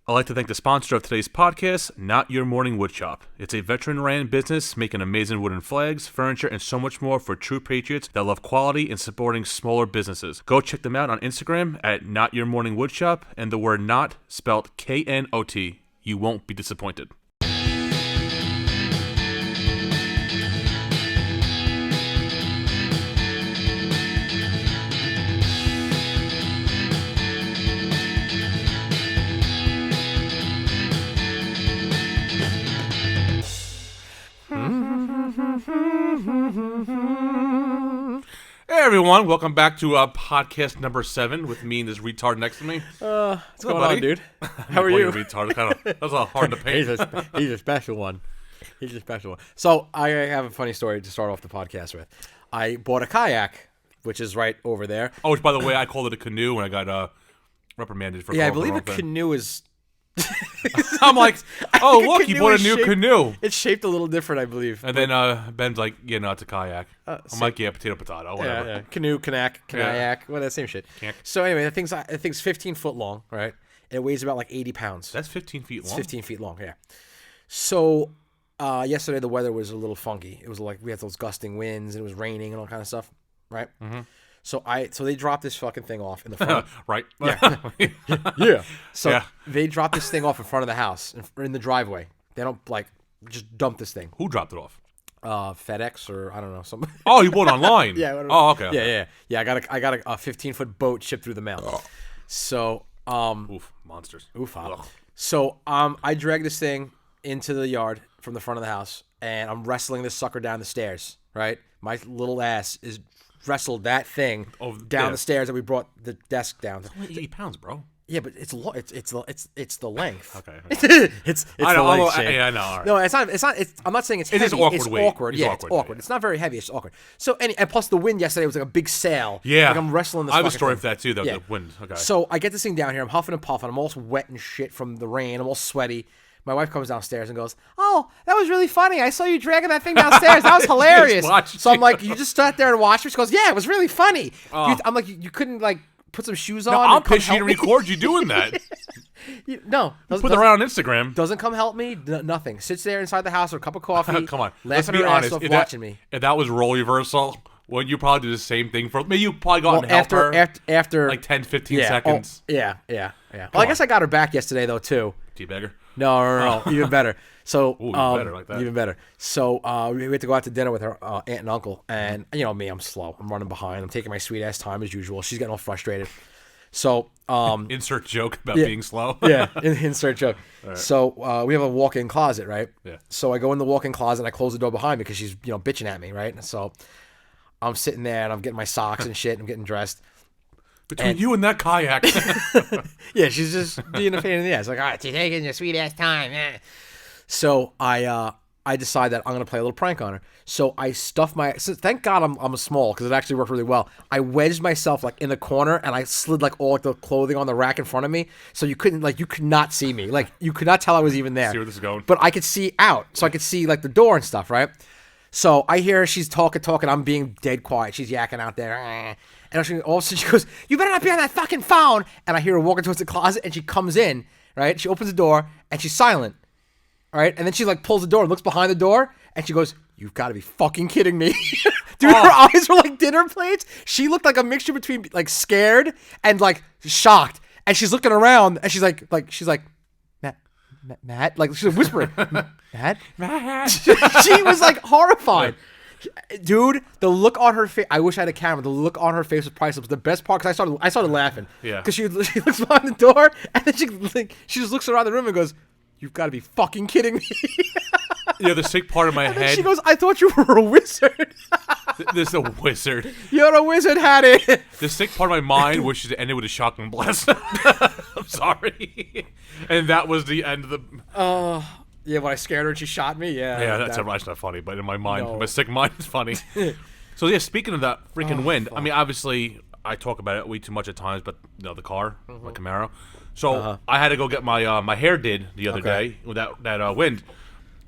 I'd like to thank the sponsor of today's podcast, Not Your Morning Woodshop. It's a veteran-ran business making amazing wooden flags, furniture, and so much more for true patriots that love quality and supporting smaller businesses. Go check them out on Instagram at Not Your Morning Woodshop, and the word "not" spelled K-N-O-T. You won't be disappointed. Hey everyone, welcome back to podcast number 7 with me and this retard next to me. What's going on, dude? How are you? Retard, that's a little hard to paint. He's a special one. He's a special one. So I have a funny story to start off the podcast with. I bought a kayak, which is right over there. Oh, which by the way, I called it a canoe and I got reprimanded for. Yeah, I calling believe it a canoe is. I'm like, oh look, you bought a new shaped, canoe. It's shaped a little different, I believe. And then Ben's like, yeah, no, it's a kayak. I'm like, yeah, potato, whatever. Yeah. Canoe, kayak, well, that same shit. Kayak. So anyway, the thing's 15 foot long, right? It weighs about like 80 pounds. That's 15 feet long. It's 15 feet long, yeah. So yesterday the weather was a little funky. It was like we had those gusting winds and it was raining and all kind of stuff, right? Mm-hmm. So they dropped this fucking thing off in the front. Right. Yeah. Yeah. So Yeah. they dropped this thing off in front of the house, in the driveway. They don't just dump this thing. Who dropped it off? FedEx or I don't know something. Oh, you bought it online. Yeah. Oh, okay. Yeah. I got a 15-foot boat shipped through the mail. Oh. So Oof, monsters. Oof. So I dragged this thing into the yard from the front of the house, and I'm wrestling this sucker down the stairs. Right, my little ass is wrestled that thing down the stairs that we brought the desk down. It's only 80 pounds, bro. Yeah, but it's the length. Okay. it's I know. the length. Shane. Yeah, I know. All right. No, it's not. I'm not saying it's heavy. It is awkward It's weight. awkward. It's Yeah, awkward, it's awkward. yeah. It's not very heavy. It's awkward. So and plus the wind yesterday was like a big sail. Yeah. Like I'm wrestling this. I have a fucking story thing. for that too, though. Yeah. The wind. Okay. So I get this thing down here. I'm huffing and puffing. I'm all wet and shit from the rain. I'm all sweaty. My wife comes downstairs and goes, "Oh, that was really funny. I saw you dragging that thing downstairs. That was hilarious." So I'm like, "You just sat there and watched her?" She goes, "Yeah, it was really funny." I'm like, "You couldn't put some shoes on?" I'm pissed you didn't record you doing that. No, Put it around on Instagram. doesn't come help me. Nothing. Sits there inside the house with a cup of coffee. Come on. Let's laughing be her ass honest. off watching me. If that was role reversal, wouldn't you probably do the same thing for? Maybe you probably go out and help after her. after Like 10, 15 yeah, seconds. Yeah. Well, I guess I got her back yesterday though too. Teabagger. No, even better. So Ooh, even better like that. Even better. So we had to go out to dinner with her aunt and uncle, and you know me, I'm slow. I'm running behind. I'm taking my sweet ass time as usual. She's getting all frustrated. So Insert joke about being slow. yeah, insert joke. Right. So we have a walk-in closet, right? Yeah. So I go in the walk-in closet and I close the door behind me because she's bitching at me, right? So I'm sitting there and I'm getting my socks and shit. I'm getting dressed. Between you and that kayak. Yeah, she's just being a pain in the ass. Like, all right, you're taking your sweet ass time. So I decide that I'm gonna play a little prank on her. So I stuff thank God I'm small because it actually worked really well. I wedged myself like in the corner and I slid like all the clothing on the rack in front of me, so you could not see me. Like you could not tell I was even there. See where this is going. But I could see out, so I could see like the door and stuff, right? So I hear her, she's talking. I'm being dead quiet. She's yakking out there. And all of a sudden she goes, "You better not be on that fucking phone." And I hear her walking towards the closet and she comes in, right? She opens the door and she's silent. All right, and then she like pulls the door and looks behind the door, and she goes, "You've got to be fucking kidding me." Dude, her eyes were like dinner plates. She looked like a mixture between like scared and like shocked. And she's looking around, and she's like, Matt, like she's whispering, Matt. She was like horrified. Dude, the look on her face. I wish I had a camera. The look on her face was priceless. The best part, because I started laughing. Yeah. Because she looks behind the door, and then she just looks around the room and goes, "You've got to be fucking kidding me." Yeah, the sick part of my head. She goes, "I thought you were a wizard." This is a wizard. You're a wizard, Hattie. The sick part of my mind wishes it ended with a shotgun blast. I'm sorry. And that was the end of the... Yeah, when I scared her and she shot me, yeah. Yeah, that's not funny, but in my mind, my sick mind, it's funny. So yeah, speaking of that freaking wind, fuck. I mean, obviously, I talk about it way too much at times, but the car, my Camaro. So I had to go get my my hair did the other day with that wind.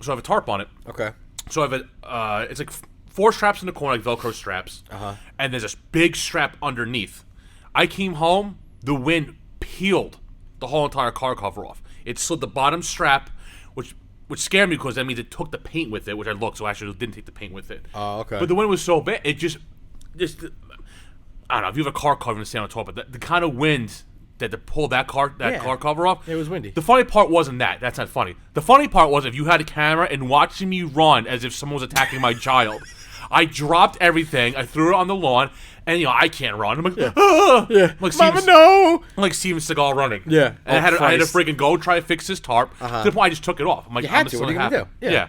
So I have a tarp on it. Okay. So I have it's like 4 straps in the corner, like Velcro straps. And there's this big strap underneath. I came home, the wind peeled the whole entire car cover off. It slid the bottom strap, which scared me because that means it took the paint with it, which I looked, so actually it didn't take the paint with it. Oh, okay. But the wind was so bad, it just I don't know if you have a car cover and stand on top, but the kind of wind that to pull that car cover off. It was windy. The funny part wasn't that. That's not funny. The funny part was if you had a camera and watching me run as if someone was attacking my child. I dropped everything. I threw it on the lawn, and I can't run. I'm like, ah! Yeah. Like Mama, Steven, no! I'm like Steven Seagal running. Yeah. And I had to Christ. freaking go try to fix his tarp. To the point I just took it off. I'm like, You had I'm to. still What are you gonna gonna do? Yeah.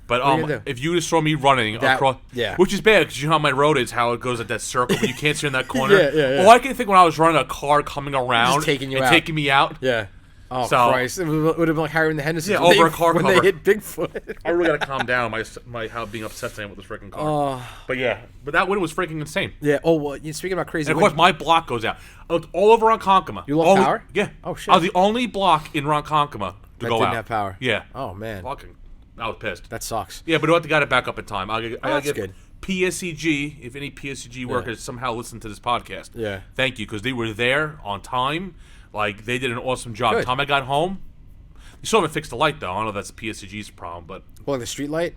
But are you gonna do? if you just saw me running That- across, yeah. which is bad because you know how my road is, how it goes at that circle, but you can't see in that corner. Yeah. All I can think when I was running a car coming around Just taking you and out. taking me out. Yeah. Oh, So- Christ. It would have been like Harry and the Hendersons. Yeah, when over they- a car when cover. they hit Bigfoot. I really gotta calm down my how being upset I am with this freaking car. Oh. But that wind was freaking insane. Yeah. Oh, well, speaking about crazy And of course, wind, my block goes out. I looked all over Ronkonkoma. You lost power? Yeah. Oh, shit. I was the only block in Ronkonkoma to that go didn't out. have power. Yeah. Oh, man. Fucking, I was pissed. That sucks. Yeah, but I got it back up in time. I gotta that's give good. PSCG, if any PSCG workers somehow listen to this podcast, Yeah. thank you, because they were there on time. Like, they did an awesome job. By Good. the time I got home, you still haven't fixed the light, though. I don't know if that's PSCG's problem, but Well, the street light?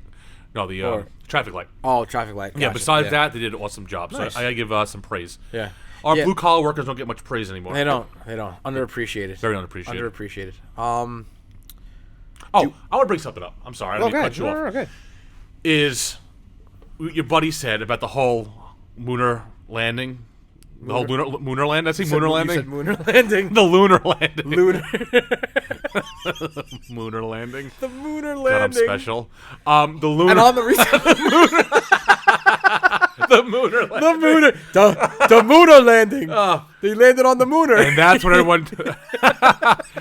no, the Or- traffic light. Oh, traffic light. Yeah, Gotcha. besides that, they did an awesome job. So Nice. I gotta give some praise. Yeah. Our Yeah. blue-collar workers don't get much praise anymore. They don't. Underappreciated. Very unappreciated. Underappreciated. Oh, I want to bring something up. I'm sorry, I didn't mean to cut you off. Okay. Is your buddy said about the whole lunar landing? The whole lunar land? I say lunar landing? You said Mooner landing. The lunar landing. Lunar. Lunar landing. The Mooner God, I'm landing. special. The lunar. And on the reason the lunar landing. the Mooner, the Mooner landing. They landed on the Mooner. And that's when everyone.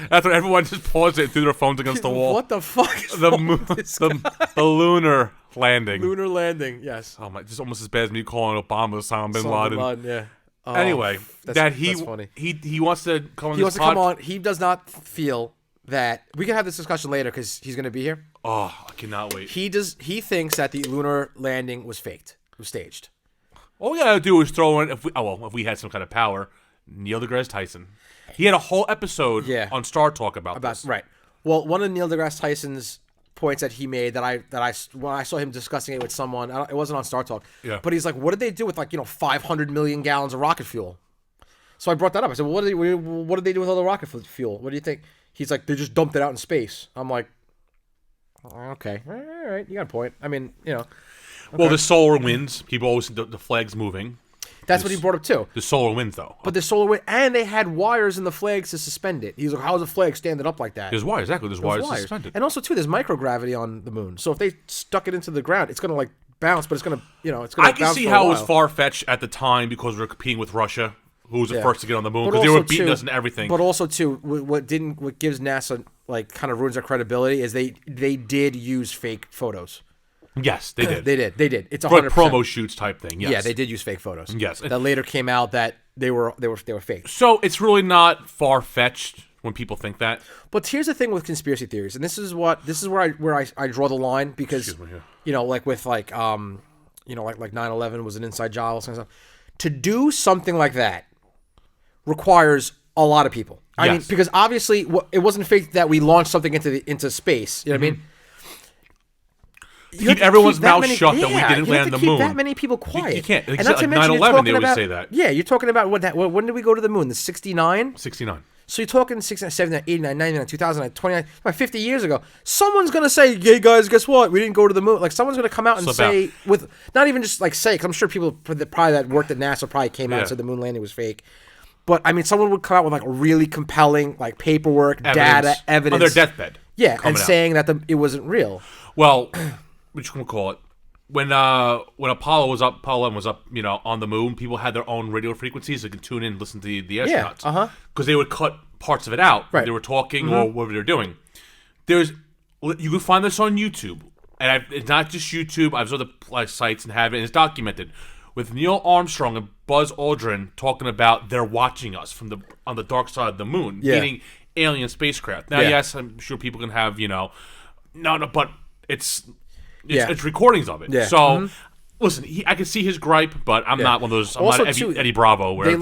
That's when everyone just paused it and threw their phones against the wall. What the fuck is The wrong moon. with this guy? The lunar landing. Lunar landing? Yes. Oh my! Just almost as bad as me calling Obama Osama bin Osama Laden. bin Laden, yeah. Oh, Anyway, that's funny. he wants to come on He this wants to come on. He does not feel that we can have this discussion later because he's going to be here. Oh, I cannot wait. He thinks that the lunar landing was faked, was staged. All we gotta do is throw in if we had some kind of power, Neil deGrasse Tyson. He had a whole episode on Star Talk about this. Right. Well, one of Neil deGrasse Tyson's points that he made that when I saw him discussing it with someone, it wasn't on Star Talk. Yeah. But he's like, what did they do with 500 million gallons of rocket fuel? So I brought that up. I said, well, what did they do with all the rocket fuel? What do you think? He's like, they just dumped it out in space. I'm like, okay, all right, you got a point. I mean, Well, the solar winds. People always the flag's moving. that's what he brought up too. The solar winds, though. But the solar wind, and they had wires in the flags to suspend it. He's like, how is a flag standing up like that? There's wires. Exactly. There's wires suspended. And also too, there's microgravity on the moon. So if they stuck it into the ground, it's gonna bounce, but it's gonna it's gonna. I can bounce see for a how it was while. far fetched at the time because we were competing with Russia, who was the Yeah. first to get on the moon But because they were also, beating too- us and everything. But also too, what gives NASA kind of ruins their credibility is they did use fake photos. Yes, they did. They did. It's For 100%. promo shoots type thing. Yes. Yeah, they did use fake photos. Yes. That later came out that they were fake. So it's really not far fetched when people think that. But here's the thing with conspiracy theories, and this is where I draw the line because Excuse me, yeah. like 9/11 was an inside job, all kinds of stuff. To do something like that requires a lot of people. I mean, Yes. because obviously it wasn't fake that we launched something into space. You know what I mean? You have Keep to everyone's keep that mouth many- shut that we yeah, didn't you have land to the keep moon. that many people quiet. You can't. And Like not to mention, you're 9/11, talking they always about, say that. Yeah, you're talking about when did we go to the moon? The 69? 69. So you're talking 69, 79, 89, 99, 2000, 29, like 50 years ago. Someone's going to say, hey guys, guess what? We didn't go to the moon. Like someone's going to come out and Slip say, out. with not even just say, because I'm sure people probably that worked at NASA probably came out Yeah. and said the moon landing was fake. But I mean, someone would come out with really compelling paperwork, data, evidence. On their deathbed. Yeah, coming and out. saying that it wasn't real. Well, what you gonna call it? When Apollo 11 was up, on the moon, people had their own radio frequencies that could tune in and listen to the astronauts. Because they would cut parts of it out when Right. they were talking or whatever they're doing. You can find this on YouTube, and it's not just YouTube. I've other sites and have it, and it's documented with Neil Armstrong and Buzz Aldrin talking about they're watching us on the dark side of the moon, Yeah. meaning alien spacecraft. Now, Yeah. yes, I'm sure people can have no, but it's Yeah. it's recordings of it. Yeah. So, listen, I can see his gripe, but I'm not one of those. I'm Also, not too, Eddie Bravo. Where They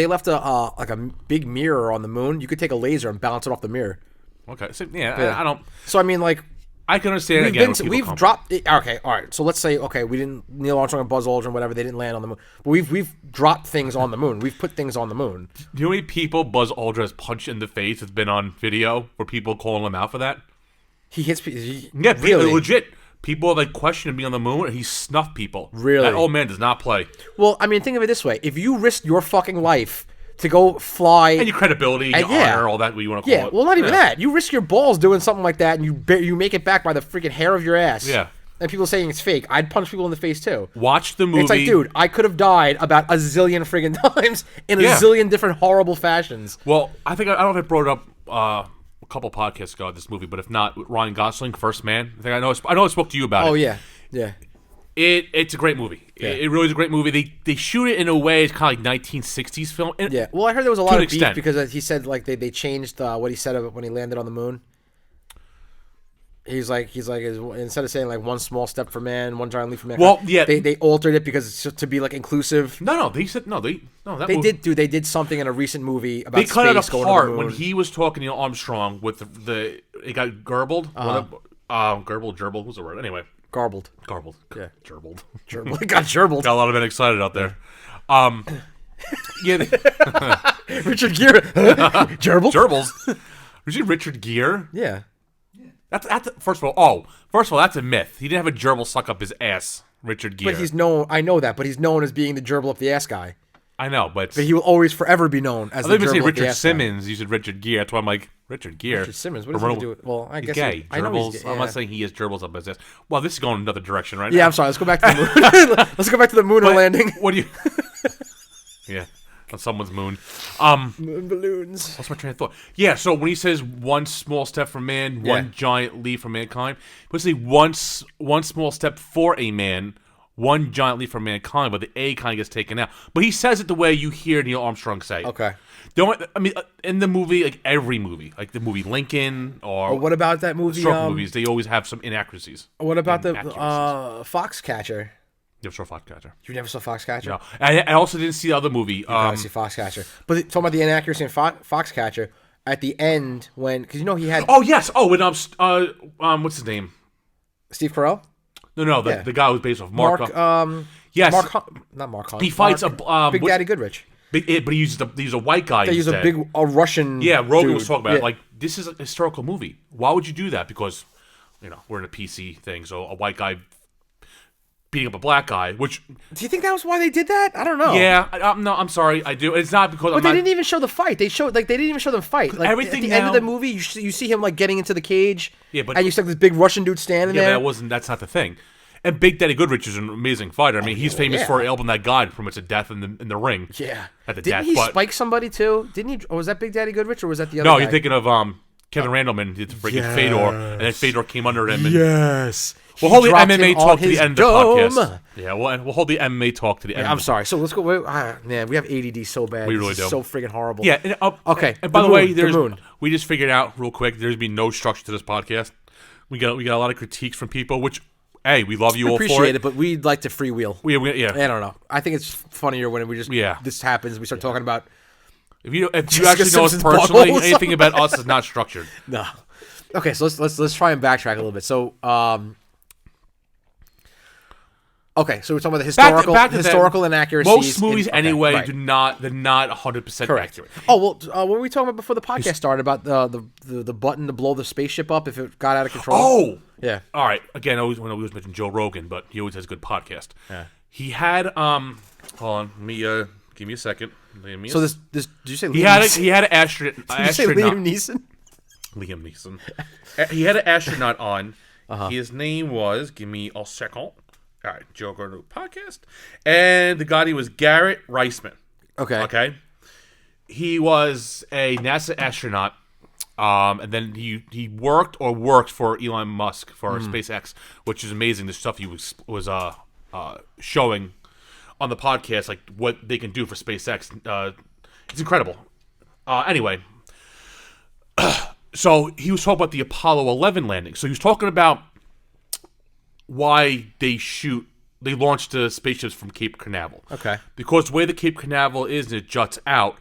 left a big mirror on the moon. You could take a laser and bounce it off the mirror. Okay. So, yeah, Yeah. I don't. So I mean, like, I can understand we've again. been when we've people come. dropped. Okay, all right. So let's say we didn't Neil Armstrong and Buzz Aldrin, whatever. They didn't land on the moon, but we've dropped things on the moon. We've put things on the moon. Do you know how many people Buzz Aldrin has punched in the face? Has been on video where people calling him out for that. He hits. Yeah, really. legit. People have like questioned me on the moon, and he snuffed people. Really? That old man does not play. Well, I mean, think of it this way: if you risked your fucking life to go fly, And your credibility, your yeah. honor, all that what you want to call yeah, it. well, not even that. You risk your balls doing something like that, and you make it back by the freaking hair of your ass. Yeah. And people saying it's fake. I'd punch people in the face too. Watch the movie. It's like, dude, I could have died about a zillion friggin' times in a Yeah. zillion different horrible fashions. Well, I think I don't know if I brought it up a couple podcasts ago, this movie, but if not, Ryan Gosling, First Man. I know I spoke to you about it. Oh yeah, yeah. It's a great movie. It really is a great movie. They shoot it in a way it's kind of like 1960s film. And Yeah, well, I heard there was a lot an of extent. beef because he said like they changed what he said of it when he landed on the moon. He's like instead of saying like one small step for man, one giant leap for man. Well, yeah. they altered it because it's just to be like inclusive. No, they said no. That They movie, did something in a recent movie about They cut it space going to the apart moon. when he was talking to Neil Armstrong with the it got gerbled. Gerbled, gerbil. What's the word? Anyway, garbled. garbled. Yeah. Gerbled. Gerbil. It got gerbled. Got a lot of men excited out there. Yeah, Richard Gere. Gerbil. gerbils. Was he Richard Gere? Yeah. That's first of all. That's a myth. He didn't have a gerbil suck up his ass. Richard Gere. But he's known. I know that, but he's known as being the gerbil up the ass guy. I know, but But he will always forever be known as I the thought you gerbil say up the Richard ass guy. Simmons. You said Richard Gere. That's why I'm like Richard Gere. Richard Simmons. What does he do with? Well, I He's guess gay. I know he's Gerbils. gay. I'm Yeah. not saying he has gerbils up his ass. Well, this is going in another direction, right? Yeah, now. I'm sorry. Let's go back to the moon. Let's go back to the moon But landing. What do you? Yeah, on someone's moon. Moon balloons. What's my train of thought? Yeah, so when he says one small step for man, Yeah. one giant leap for mankind, basically one small step for a man, one giant leap for mankind, but the A kind of gets taken out. But he says it the way you hear Neil Armstrong say. Okay. I mean, in the movie, like every movie, like the movie Lincoln or What about that movie? stroke movies, they always have some inaccuracies. What about the Inaccuracies. Foxcatcher? You ever saw Foxcatcher? You never saw Foxcatcher? No. I also didn't see the other movie. I see Foxcatcher. But talking about the inaccuracy in Foxcatcher, at the end when because he had Oh yes. Oh, and what's his name? Steve Carell, No, Yeah. the guy who was based off Mark. Yes, yes, not Mark Hunt. he fights Mark, Big what's- Daddy Goodrich. but he uses he's a white guy. They use a Russian. Yeah, Rogan dude. was talking about it. Yeah. Like this is a historical movie. Why would you do that? Because we're in a PC thing, so a white guy beating up a black guy, which Do you think that was why they did that? I don't know. yeah, no, I'm sorry, I do. It's not because But they didn't even show the fight. They didn't even show them fight. Like everything at the end of now- the movie, you see him like getting into the cage. Yeah, but- and you see this big Russian dude standing Yeah, there. but that's not the thing. And Big Daddy Goodrich is an amazing fighter. I mean, he's famous yeah. for helping that guy pretty much to death in the ring. Yeah. At the Didn't death, he but spike somebody too? Didn't he? Or was that Big Daddy Goodrich or was that the other no, guy? you're thinking of Kevin Randleman did the freaking Fedor, and then Fedor came under him. And Yes. we'll hold the dropped MMA him on talk to his the end of the dome. podcast. Yeah, we'll hold the MMA talk to the end. I'm sorry. So let's go. Man, we have ADD so bad. We This really is do. So freaking horrible. Yeah. And, Okay, And by the the way, moon, the there's moon. we just figured out real quick. There's been no structure to this podcast. We got a lot of critiques from people, which hey, we love you all for Appreciate it. it, but we'd like to freewheel. Yeah. I don't know. I think it's funnier when we just this happens. We start talking about If you Jessica actually know us Simpson's personally, buttholes. anything about us is not structured. no. Okay, so let's try and backtrack a little bit. So okay, so we're talking about the historical inaccuracies. Most movies, okay, anyway, right. they're not 100% Correct. accurate. Oh well, what were we talking about before the podcast started about the button to blow the spaceship up if it got out of control? Oh, yeah. all right. Again, I always mention Joe Rogan, but he always has a good podcast. Yeah. He had hold on, give me a second. So this did you say Liam he had Neeson? he had an astronaut. Did you say Liam Neeson? Liam Neeson. He had an astronaut on. Uh-huh. His name was. Give me a second. All right, Joe Rogan podcast, and the guy was Garrett Reisman. Okay. Okay. He was a NASA astronaut, and then he worked for Elon Musk for SpaceX, which is amazing. The stuff he was showing on the podcast, like what they can do for SpaceX, it's incredible. Anyway, so he was talking about the Apollo 11 landing. So he was talking about why they launched the spaceships from Cape Canaveral. Okay. Because the way the Cape Canaveral is, it juts out,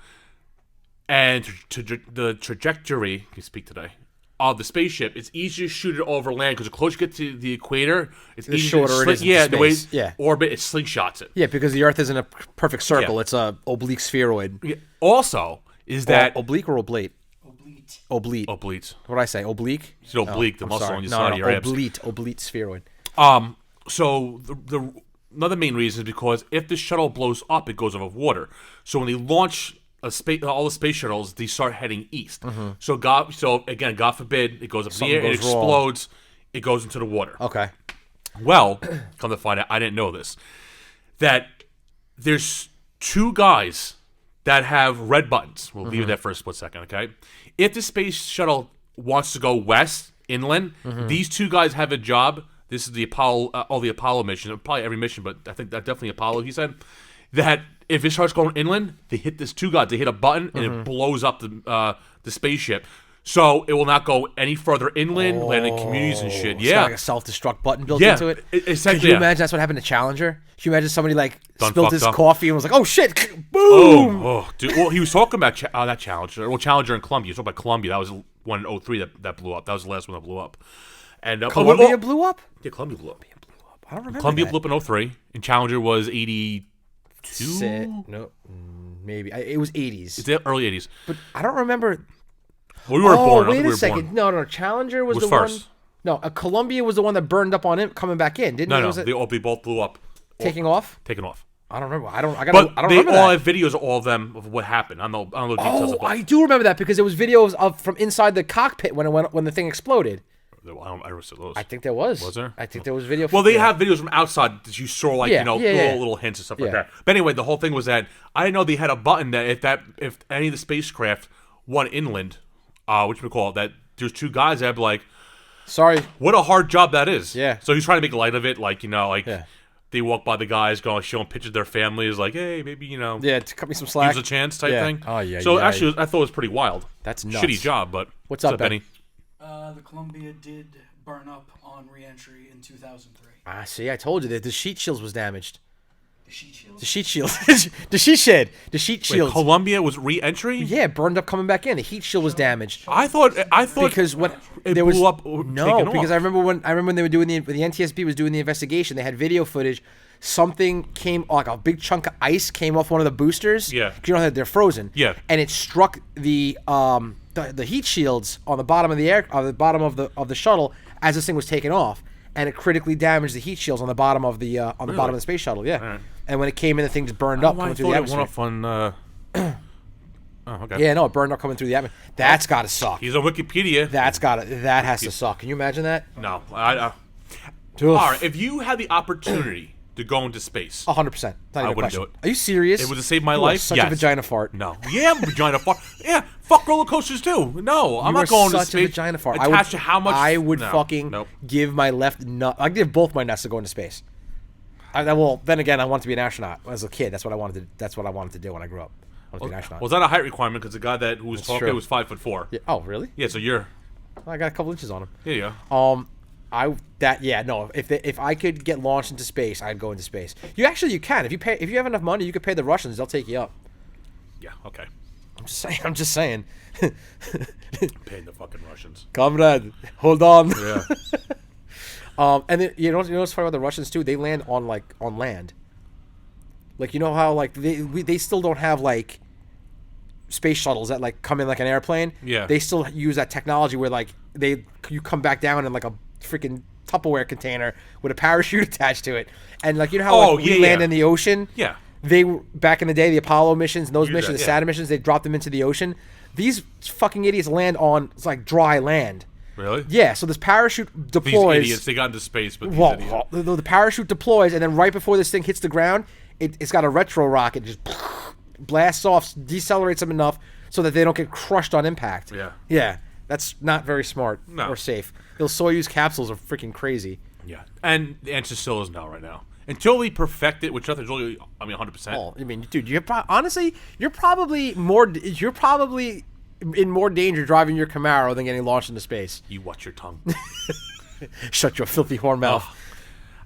and the trajectory. Can you speak today? of the spaceship, it's easier to shoot it over land because the closer you get to the equator, it's The easier shorter it to is into the way space. orbit, it slingshots it. Yeah, because the Earth isn't a perfect circle. Yeah. It's a oblique spheroid. Yeah. Also, is that oblique or oblate? Oblate. oblique? What did I say? Oblique? It's an oblique, the I'm muscle sorry. on your No, side no, of your abs. oblate spheroid. So the another main reason is because if the shuttle blows up, it goes over water. So when they launch all the space shuttles, they start heading east. So God forbid, it goes up in the air, it goes wrong. explodes, it goes into the water. Okay. Well, come to find out, I didn't know this. That there's 2 guys that have red buttons. We'll leave it there for a split second, okay? If the space shuttle wants to go west, inland, these 2 guys have a job. This is the Apollo, all the Apollo missions, probably every mission, but I think that definitely Apollo, he said, that if it starts going inland, they hit this 2 guys. They hit a button, and it blows up the spaceship. So it will not go any further inland, land in communities and shit. It's Yeah. got like a self-destruct button built Yeah, into it. essentially, Could you yeah. imagine that's what happened to Challenger? Can you imagine somebody like Done spilled fucked his up. coffee and was like, "Oh shit!" Boom. Oh, dude. Well, he was talking about that Challenger. Well, Challenger in Columbia. He was talking about Columbia. That was one in 03 that blew up. That was the last one that blew up. And Columbia blew up. Yeah, Columbia blew up. I don't remember. Columbia that. blew up in 03, and Challenger was 82. No, maybe it was 80s. It's the early 80s. But I don't remember. Well, we were born. I don't Wait think we a were second. born. No, Challenger was Was the first. one. No, Columbia was the one that burned up on it coming back in, didn't it? No, Was it they both blew up. taking off? Taken off. I don't remember. I don't But they remember all that. have videos of all of them of what happened. I don't know details Oh, of it. I do remember that because there was videos of from inside the cockpit when the thing exploded. I never saw those. I think there was. Was there? I think there was video. Well, they have videos from outside that you saw, like, Yeah, yeah. little hints and stuff like Yeah. that. But anyway, the whole thing was that I didn't know they had a button that if any of the spacecraft went inland, which we call it, that there's 2 guys that be like, Sorry. what a hard job that is. Yeah. So he's trying to make light of it, like, Yeah. they walk by the guys, going showing pictures of their families, like, hey, maybe Yeah, to cut me some give slack. us a chance type Yeah. thing. Oh, yeah, So yeah. actually, I thought it was pretty wild. That's nuts. Shitty job, but What's up, Benny? The Columbia did burn up on re-entry in 2003. Ah, see, I told you that the sheet shields was damaged. The sheet shields. The sheet shield, the sheet shed, the sheet Wait, shields. Columbia was re-entry? Yeah, burned up coming back in. The heat shield was damaged. I thought Because what it there blew was up. no, taken because off. I remember when they were doing the NTSB was doing the investigation, they had video footage. Something came, like a big chunk of ice came off one of the boosters. Yeah. 'Cause you know that they're frozen. Yeah. And it struck the heat shields on the bottom of the bottom of the shuttle as this thing was taking off, and it critically damaged the heat shields on the bottom of the bottom of the space shuttle. Yeah. Alright. And when it came in, the thing just burned up I coming through thought the it atmosphere. went off on. Oh, okay. Yeah, no, it burned up coming through the atmosphere. That's got to suck. He's on Wikipedia. That has to suck. Can you imagine that? No, Oof. all right. If you had the opportunity to go into space, 100%. Not even a wouldn't question. do it. Are you serious? it would have saved my You are life. Such yes. a vagina fart. No. Yeah, I'm a vagina fart. Yeah, fuck roller coasters too. No, I'm You are not going to such space. a vagina fart. Attached to how much? I would no, fucking Nope. give my left nut. I'd give both my nuts to go into space. Well, then again, I wanted to be an astronaut as a kid. That's what I wanted to. That's what I wanted to do when I grew up. I wanted to be an astronaut. Was that a height requirement? Because the guy who was talking true. was 5'4". Yeah. Oh, really? Yeah, so you're. I got a couple inches on him. Yeah, yeah. If I could get launched into space, I'd go into space. You can. If you have enough money, you could pay the Russians. They'll take you up. Yeah. Okay. I'm just saying. Paying the fucking Russians. Comrade, hold on. Yeah. And then you know what's funny about the Russians too? They land on land. Like, you know how like they still don't have like space shuttles that like come in like an airplane. Yeah. They still use that technology where like you come back down in like a freaking Tupperware container with a parachute attached to it, and like, you know how we land in the ocean. Yeah. They back in the day, the Apollo missions and those Use missions, that, the yeah. Saturn missions, they dropped them into the ocean. These fucking idiots land on like dry land. Really? Yeah, so this parachute These deploys. idiots, they got into space, but these Well, idiots. the parachute deploys, and then right before this thing hits the ground, it's got a retro rocket, just blasts off, decelerates them enough so that they don't get crushed on impact. Yeah. Yeah, that's not very smart No. or safe. Those Soyuz capsules are freaking crazy. Yeah. And the answer still is no right now. Until they perfect it, which nothing's really, 100%. Oh, I mean, dude, honestly, you're probably in more danger driving your Camaro than getting launched into space. You watch your tongue. Shut your filthy horn mouth.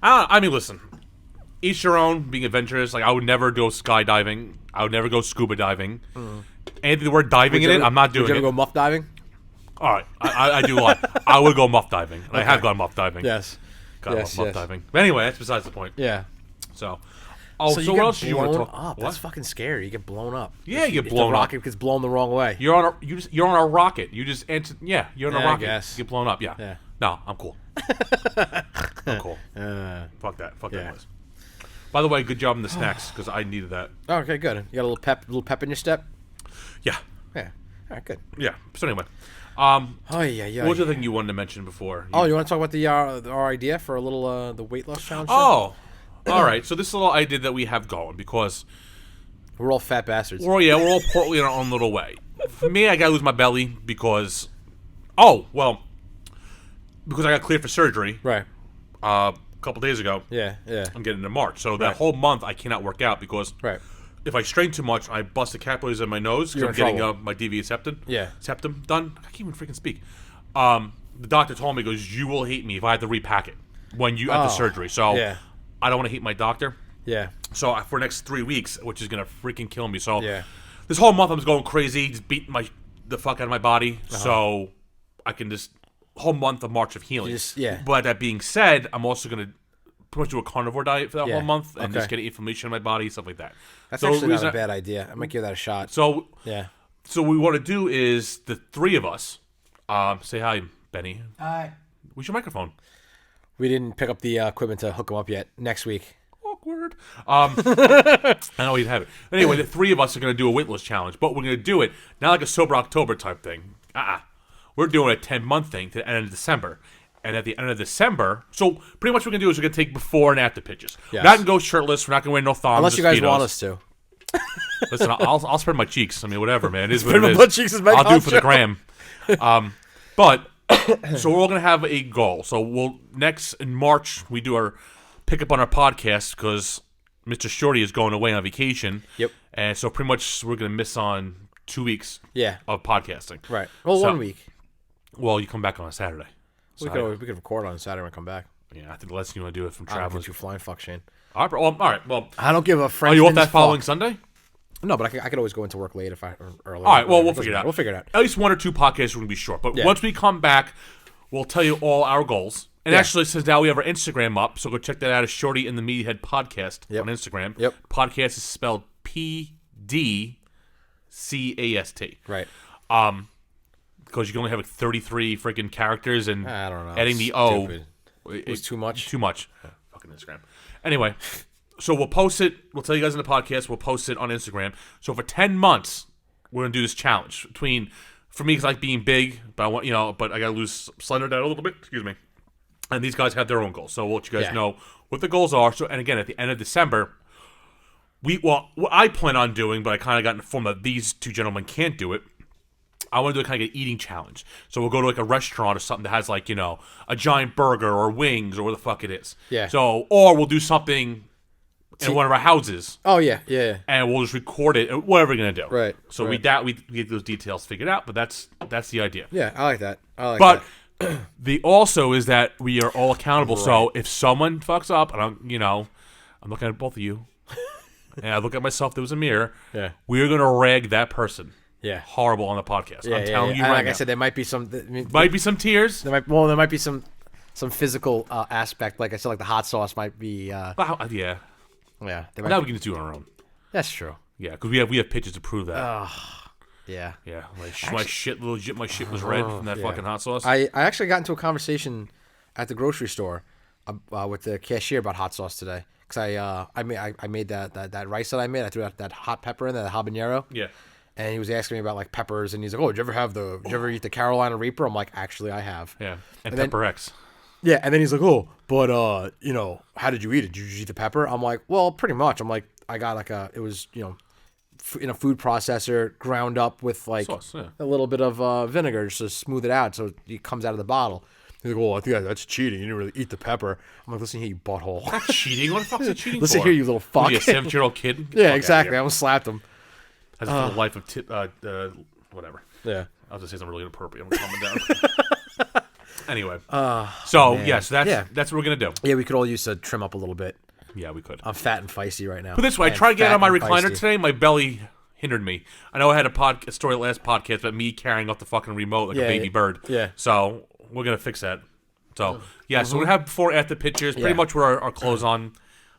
I mean, listen. Each your own, being adventurous. Like, I would never go skydiving. I would never go scuba diving. Anything the word diving in it, I'm not doing Would you it. ever go muff diving? All right, I do lie. I would go muff diving. And I have gone muff diving. Yes. God, Yes, muff yes. diving. But anyway, that's besides the point. Yeah. So, So so you what get else do you want to blown talk? up. What? That's fucking scary. You get blown up. Yeah, you get If blown the up. rocket gets blown the wrong way. You're on a rocket. You just enter. Yeah, you're on a Yeah, I rocket. guess. You get blown up. Yeah. Yeah. No, I'm cool. I'm cool. Fuck that. Fuck yeah. that noise. By the way, good job on the snacks because I needed that. Oh, okay, good. You got a little pep in your step. Yeah. Yeah. All right, good. Yeah. So anyway, Oh yeah. what was the thing you wanted to mention before? Oh, you want to talk about our idea for a little the weight loss challenge? thing? Oh, all right. So this little idea that we have going because We're all fat bastards. we're all portly in our own little way. For me, I gotta lose my belly because I got cleared for surgery Right. a couple days ago. Yeah. Yeah. I'm getting into March, so that Right. whole month I cannot work out because Right. if I strain too much, I bust the capillaries in my nose because You're I'm in getting trouble. my deviate septum. Yeah. Septum done. I can't even freaking speak. The doctor told me, he goes, you will hate me if I have to repack it when you at the surgery. So yeah. I don't want to hate my doctor. Yeah. So for the next 3 weeks, which is gonna freaking kill me. So Yeah. this whole month I'm just going crazy, just beating the fuck out of my body, Uh-huh. so I can just whole month of March of healing. Yeah. But that being said, I'm also gonna pretty much do a carnivore diet for that Yeah. whole month and just Okay. get inflammation in my body, stuff like that. That's So actually the not reason a bad idea. I might give that a shot. So Yeah. so what we want to do is the three of us. Say hi, Benny. Hi. Where's your microphone? We didn't pick up the equipment to hook them up yet. Next week. Awkward. I know he'd have it. Anyway, the three of us are going to do a weight loss challenge, but we're going to do it not like a sober October type thing. We're doing a 10-month thing to the end of December. And at the end of December, so pretty much what we're going to do is we're going to take before and after pictures. Yes. We're not going to go shirtless. We're not going to wear no thongs. Unless you or guys Speedos. want us to. Listen, I'll spread my cheeks. I mean, whatever, man. It is what Spread it my is. butt cheeks is my I'll do it for the culture. gram. But so we're all gonna have a goal. So we'll next in March we do our pick up on our podcast because Mr. Shorty is going away on vacation. Yep. And so pretty much we're gonna miss on 2 weeks. Yeah. Of podcasting. Right. Well, So- 1 week. Well, you come back on a Saturday. We could record on Saturday and come back. Yeah, I think the less you want to do it from I don't traveling. get you flying fuck, Shane. All right. Well, I don't give a are French. you off that following Sunday? No, but I could always go into work late if I or early. All right. Well, we'll Doesn't figure it matter. out. We'll figure it out. At least 1 or 2 podcasts are going to be short. But Yeah. once we come back, we'll tell you all our goals. And Yeah. actually, since now we have our Instagram up, so go check that out as Shorty and the Meathead Podcast Yep. on Instagram. Yep. Podcast is spelled PDCAST. Right. Because you can only have like 33 freaking characters, and I don't know. adding the It's O stupid. It was too much. Too much. Fucking Instagram. Anyway, so we'll post it. We'll tell you guys in the podcast. We'll post it on Instagram. So for 10 months, we're gonna do this challenge. For me, it's like being big, but I want but I gotta slender down a little bit. Excuse me. And these guys have their own goals. So we'll let you guys Yeah. know what the goals are. So, and again, at the end of December, what I plan on doing, but I kind of got informed that these two gentlemen can't do it. I want to do a kind of an eating challenge. So we'll go to like a restaurant or something that has like, a giant burger or wings or where the fuck it is. Yeah. So, or we'll do something in one of our houses Oh yeah. Yeah. and we'll just record it, whatever we're going to do. Right, So right. we get those details figured out, but that's the idea. Yeah. I like that. I like But that. the also is that we are all accountable. So if someone fucks up, and I'm looking at both of you, and I look at myself, there was a mirror. Yeah. We're going to rag that person. Yeah. Horrible on the podcast. Yeah, I'm telling you And right like now. I said, there might be some. Might be some tears. There might be some physical aspect. Like I said, like the hot sauce might be. Yeah. Yeah. There might Now be- we can just do it on our own. That's true. Yeah, because we have pictures to prove that. Yeah. Yeah, my shit was red from that yeah. fucking hot sauce. I actually got into a conversation at the grocery store with the cashier about hot sauce today because I made that rice that I made. I threw that hot pepper in there, the habanero. Yeah. And he was asking me about like peppers, and he's like, "Oh, did you ever eat the Carolina Reaper?" I'm like, "Actually, I have." Yeah. And then- Pepper X. Yeah, and then he's like, "Oh, but how did you eat it? Did you eat the pepper?" I'm like, "Well, pretty much." I'm like, I got like it was in a food processor, ground up with like Sauce, yeah. a little bit of vinegar just to smooth it out, so it comes out of the bottle. He's like, "Well, I think that's cheating. You didn't really eat the pepper." I'm like, "Listen here, you butthole." Cheating? What the fuck's it cheating Listen for? here, you little fuck. Was he a 7-year-old kid? Get the fuck Yeah, outta exactly. I here. almost slapped him. Has a full life of whatever. Yeah. I was gonna say something really inappropriate. I'm calming down. Anyway. So yes, that's what we're gonna do. Yeah, we could all use to trim up a little bit. Yeah, we could. I'm fat and feisty right now. But this way, I am tried to get fat on my and recliner feisty. today. My belly hindered me. I know I had a story last podcast about me carrying off the fucking remote like a baby bird. Yeah. So we're gonna fix that. So yeah, so we have before after pictures, pretty Yeah. much with our clothes on.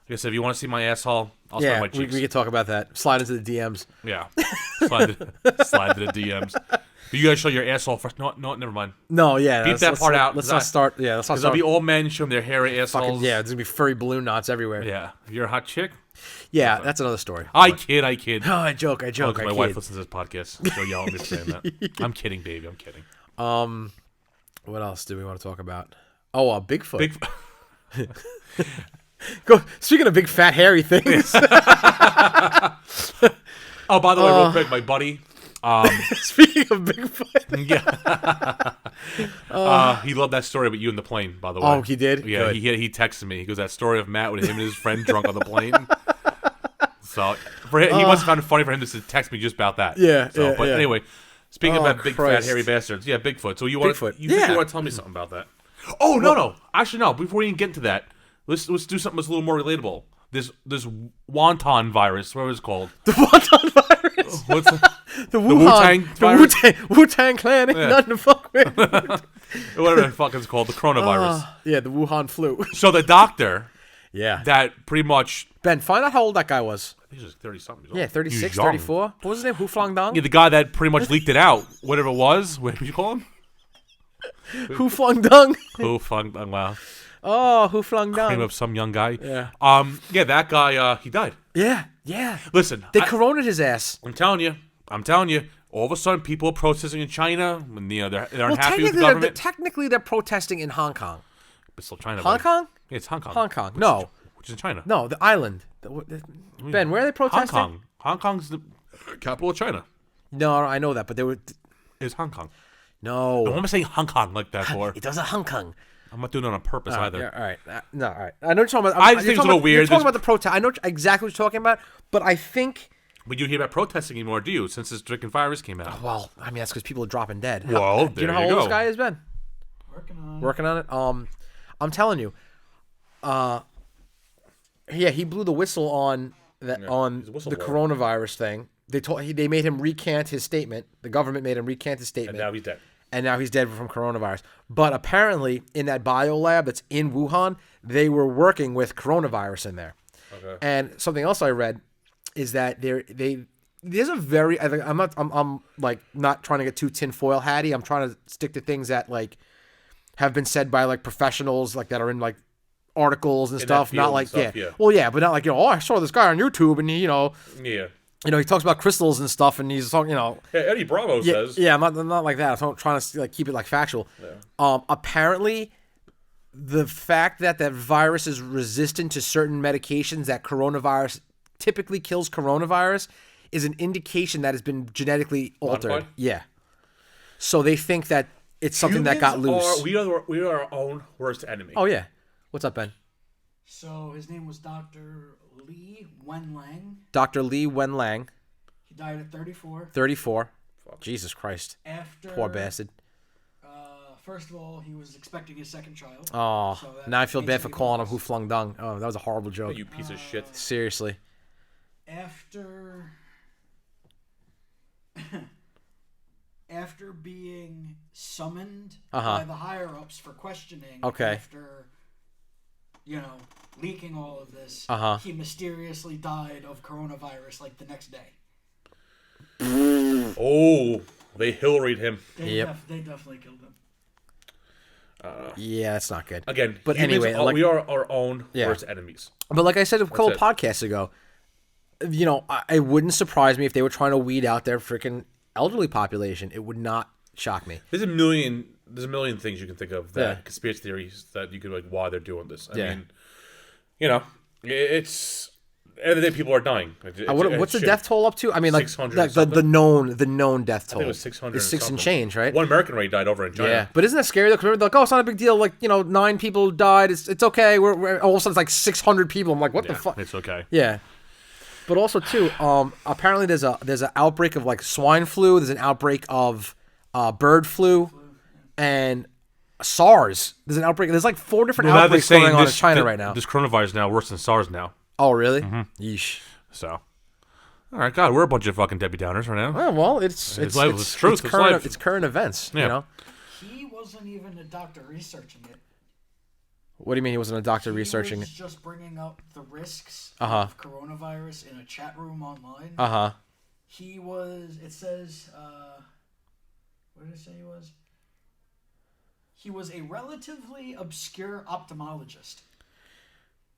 Like I said, if you want to see my asshole, I'll spread Yeah, my we cheeks. can talk about that. Slide into the DMs. Yeah, slide to the DMs. But you guys show your asshole first. No, never mind. No, yeah. Beep that part out. Let's not start. Yeah, let's not Because there'll start. be all men showing their hairy assholes. Fucking, yeah, there's gonna be furry balloon knots everywhere. Yeah. If you're a hot chick, Yeah, that's another story. I kid. Oh, I joke. Oh, 'cause my wife listens to this podcast. She'll yell at me for saying that. I'm kidding, baby. I'm kidding. What else do we want to talk about? Oh, Bigfoot. Big. Go. Speaking of big fat hairy things. Oh, by the way, real quick, my buddy. Speaking of Bigfoot. Yeah. He loved that story about you in the plane. By the way. Oh, he did? Yeah. Good. He texted me. He goes, that story of Matt with him and his friend drunk on the plane. So for him, he must have found it funny for him to text me just about that. Yeah, So, yeah, but yeah. anyway, speaking about big fat Christ. hairy bastards. Yeah, Bigfoot. So you want Bigfoot. You think Yeah. you want to tell me something about that? Oh no. Actually, no. Before we even get into that, let's do something that's a little more relatable. This wonton virus. What was it called? The Wonton virus. What's The Wu-Tang Wuhan. virus? The Wu-Tang clan ain't nothing to fuck with. whatever the fuck it's called? The coronavirus. Yeah, the Wuhan flu. So the doctor Yeah. that pretty much, Ben, find out how old that guy was. I think he was 30 something. Yeah, 36, 34. What was his name? Hu Flong Dong? Yeah, the guy that pretty much leaked it out. Whatever it was. What did you call him? Hu Flong Dong? Who fuck? Wow. Oh, Hu Flong Name Dong. of some young guy. Yeah. Yeah, that guy. He died. Yeah, yeah. Listen, They coroned his ass. I'm telling you. All of a sudden, people are protesting in China. When they're Well, unhappy with the technically, government. they're protesting in Hong Kong. It's still China. Hong buddy. Kong? Yeah, it's Hong Kong. Hong Kong. No. Which is in China. No, the island. Ben, where are they protesting? Hong Kong. Hong Kong's the capital of China. No, I know that, but they were. It's Hong Kong. No. What am I saying Hong Kong like that for? It doesn't Hong Kong. I'm not doing it on purpose either. Yeah, all right. No, all right. I know what you're talking about. I just think it's a little You're weird. talking about the protest. I know exactly what you're talking about, but I think. But you hear about protesting anymore, do you? Since this freaking virus came out. Well, I mean that's because people are dropping dead. Well, do you know there how you old go. this guy has been? Working on Working it. on it. I'm telling you. Yeah, he blew the whistle on that he's a the whistleblower. coronavirus thing. They made him recant his statement. The government made him recant his statement. And now he's dead. And now he's dead from coronavirus. But apparently, in that biolab that's in Wuhan, they were working with coronavirus in there. Okay. And something else I read is that there's a very I'm like not trying to get too tinfoil hatty. I'm trying to stick to things that like have been said by like professionals like that are in like articles and In stuff. that Not field like and stuff, yeah. yeah. Well, yeah, but not like oh I saw this guy on YouTube and he Yeah. he talks about crystals and stuff and he's talking Hey, Eddie Bravo says. yeah, I'm not like that. I'm trying to like keep it like factual. Apparently, the fact that that virus is resistant to certain medications that coronavirus typically kills coronavirus is an indication that it's been genetically altered. Modified? Yeah. So they think that it's something that got loose. We are our own worst enemy. Oh yeah. What's up, Ben? So his name was Dr. Li Wenlang. Dr. Li Wenlang, He died at 34. 34. Jesus Christ. After Poor bastard. First of all, he was expecting his second child. Oh, So that now I feel makes bad it for even calling him worse. Hu Flung Dung. Oh, that was a horrible joke. You piece of shit. Seriously. After being summoned Uh-huh. by the higher ups for questioning, Okay. after leaking all of this, Uh-huh. he mysteriously died of coronavirus like the next day. Oh, they Hillaried him. They, Yep. they definitely killed him. Yeah, that's not good. Again, But humans anyway, are- like- we are our own Yeah. worst enemies. But like I said a couple it. podcasts ago, it wouldn't surprise me if they were trying to weed out their freaking elderly population. It would not shock me. There's a million things you can think of that Yeah. conspiracy theories that you could like why they're doing this. I Yeah. mean, it's at the end of the day people are dying. What's the death toll up to? I mean, like 600 the something? known death toll. I think it was 600. Is 6 and something. change, right? One American already died over in China. Yeah, but isn't that scary though? Because they're like, oh, it's not a big deal. Like 9 people died. It's okay. We're all of a sudden it's like 600 people. I'm like, what the Yeah, fuck? it's okay. Yeah. But also too, apparently there's an outbreak of like swine flu. There's an outbreak of bird flu, and SARS. There's an outbreak. There's like 4 different Well, now they're outbreaks saying going on in this- China th- right now. This coronavirus is now worse than SARS now. Oh really? Yeesh. So All right, God, we're a bunch of fucking Debbie Downers right now. Well, it's life. It's truth. It's It's current, life. it's current events. Yeah. You know. He wasn't even a doctor researching it. What do you mean he wasn't a doctor He researching was it? just bringing up the risks Uh-huh. of coronavirus in a chat room online. He was. It says. What did it say he was? He was a relatively obscure ophthalmologist.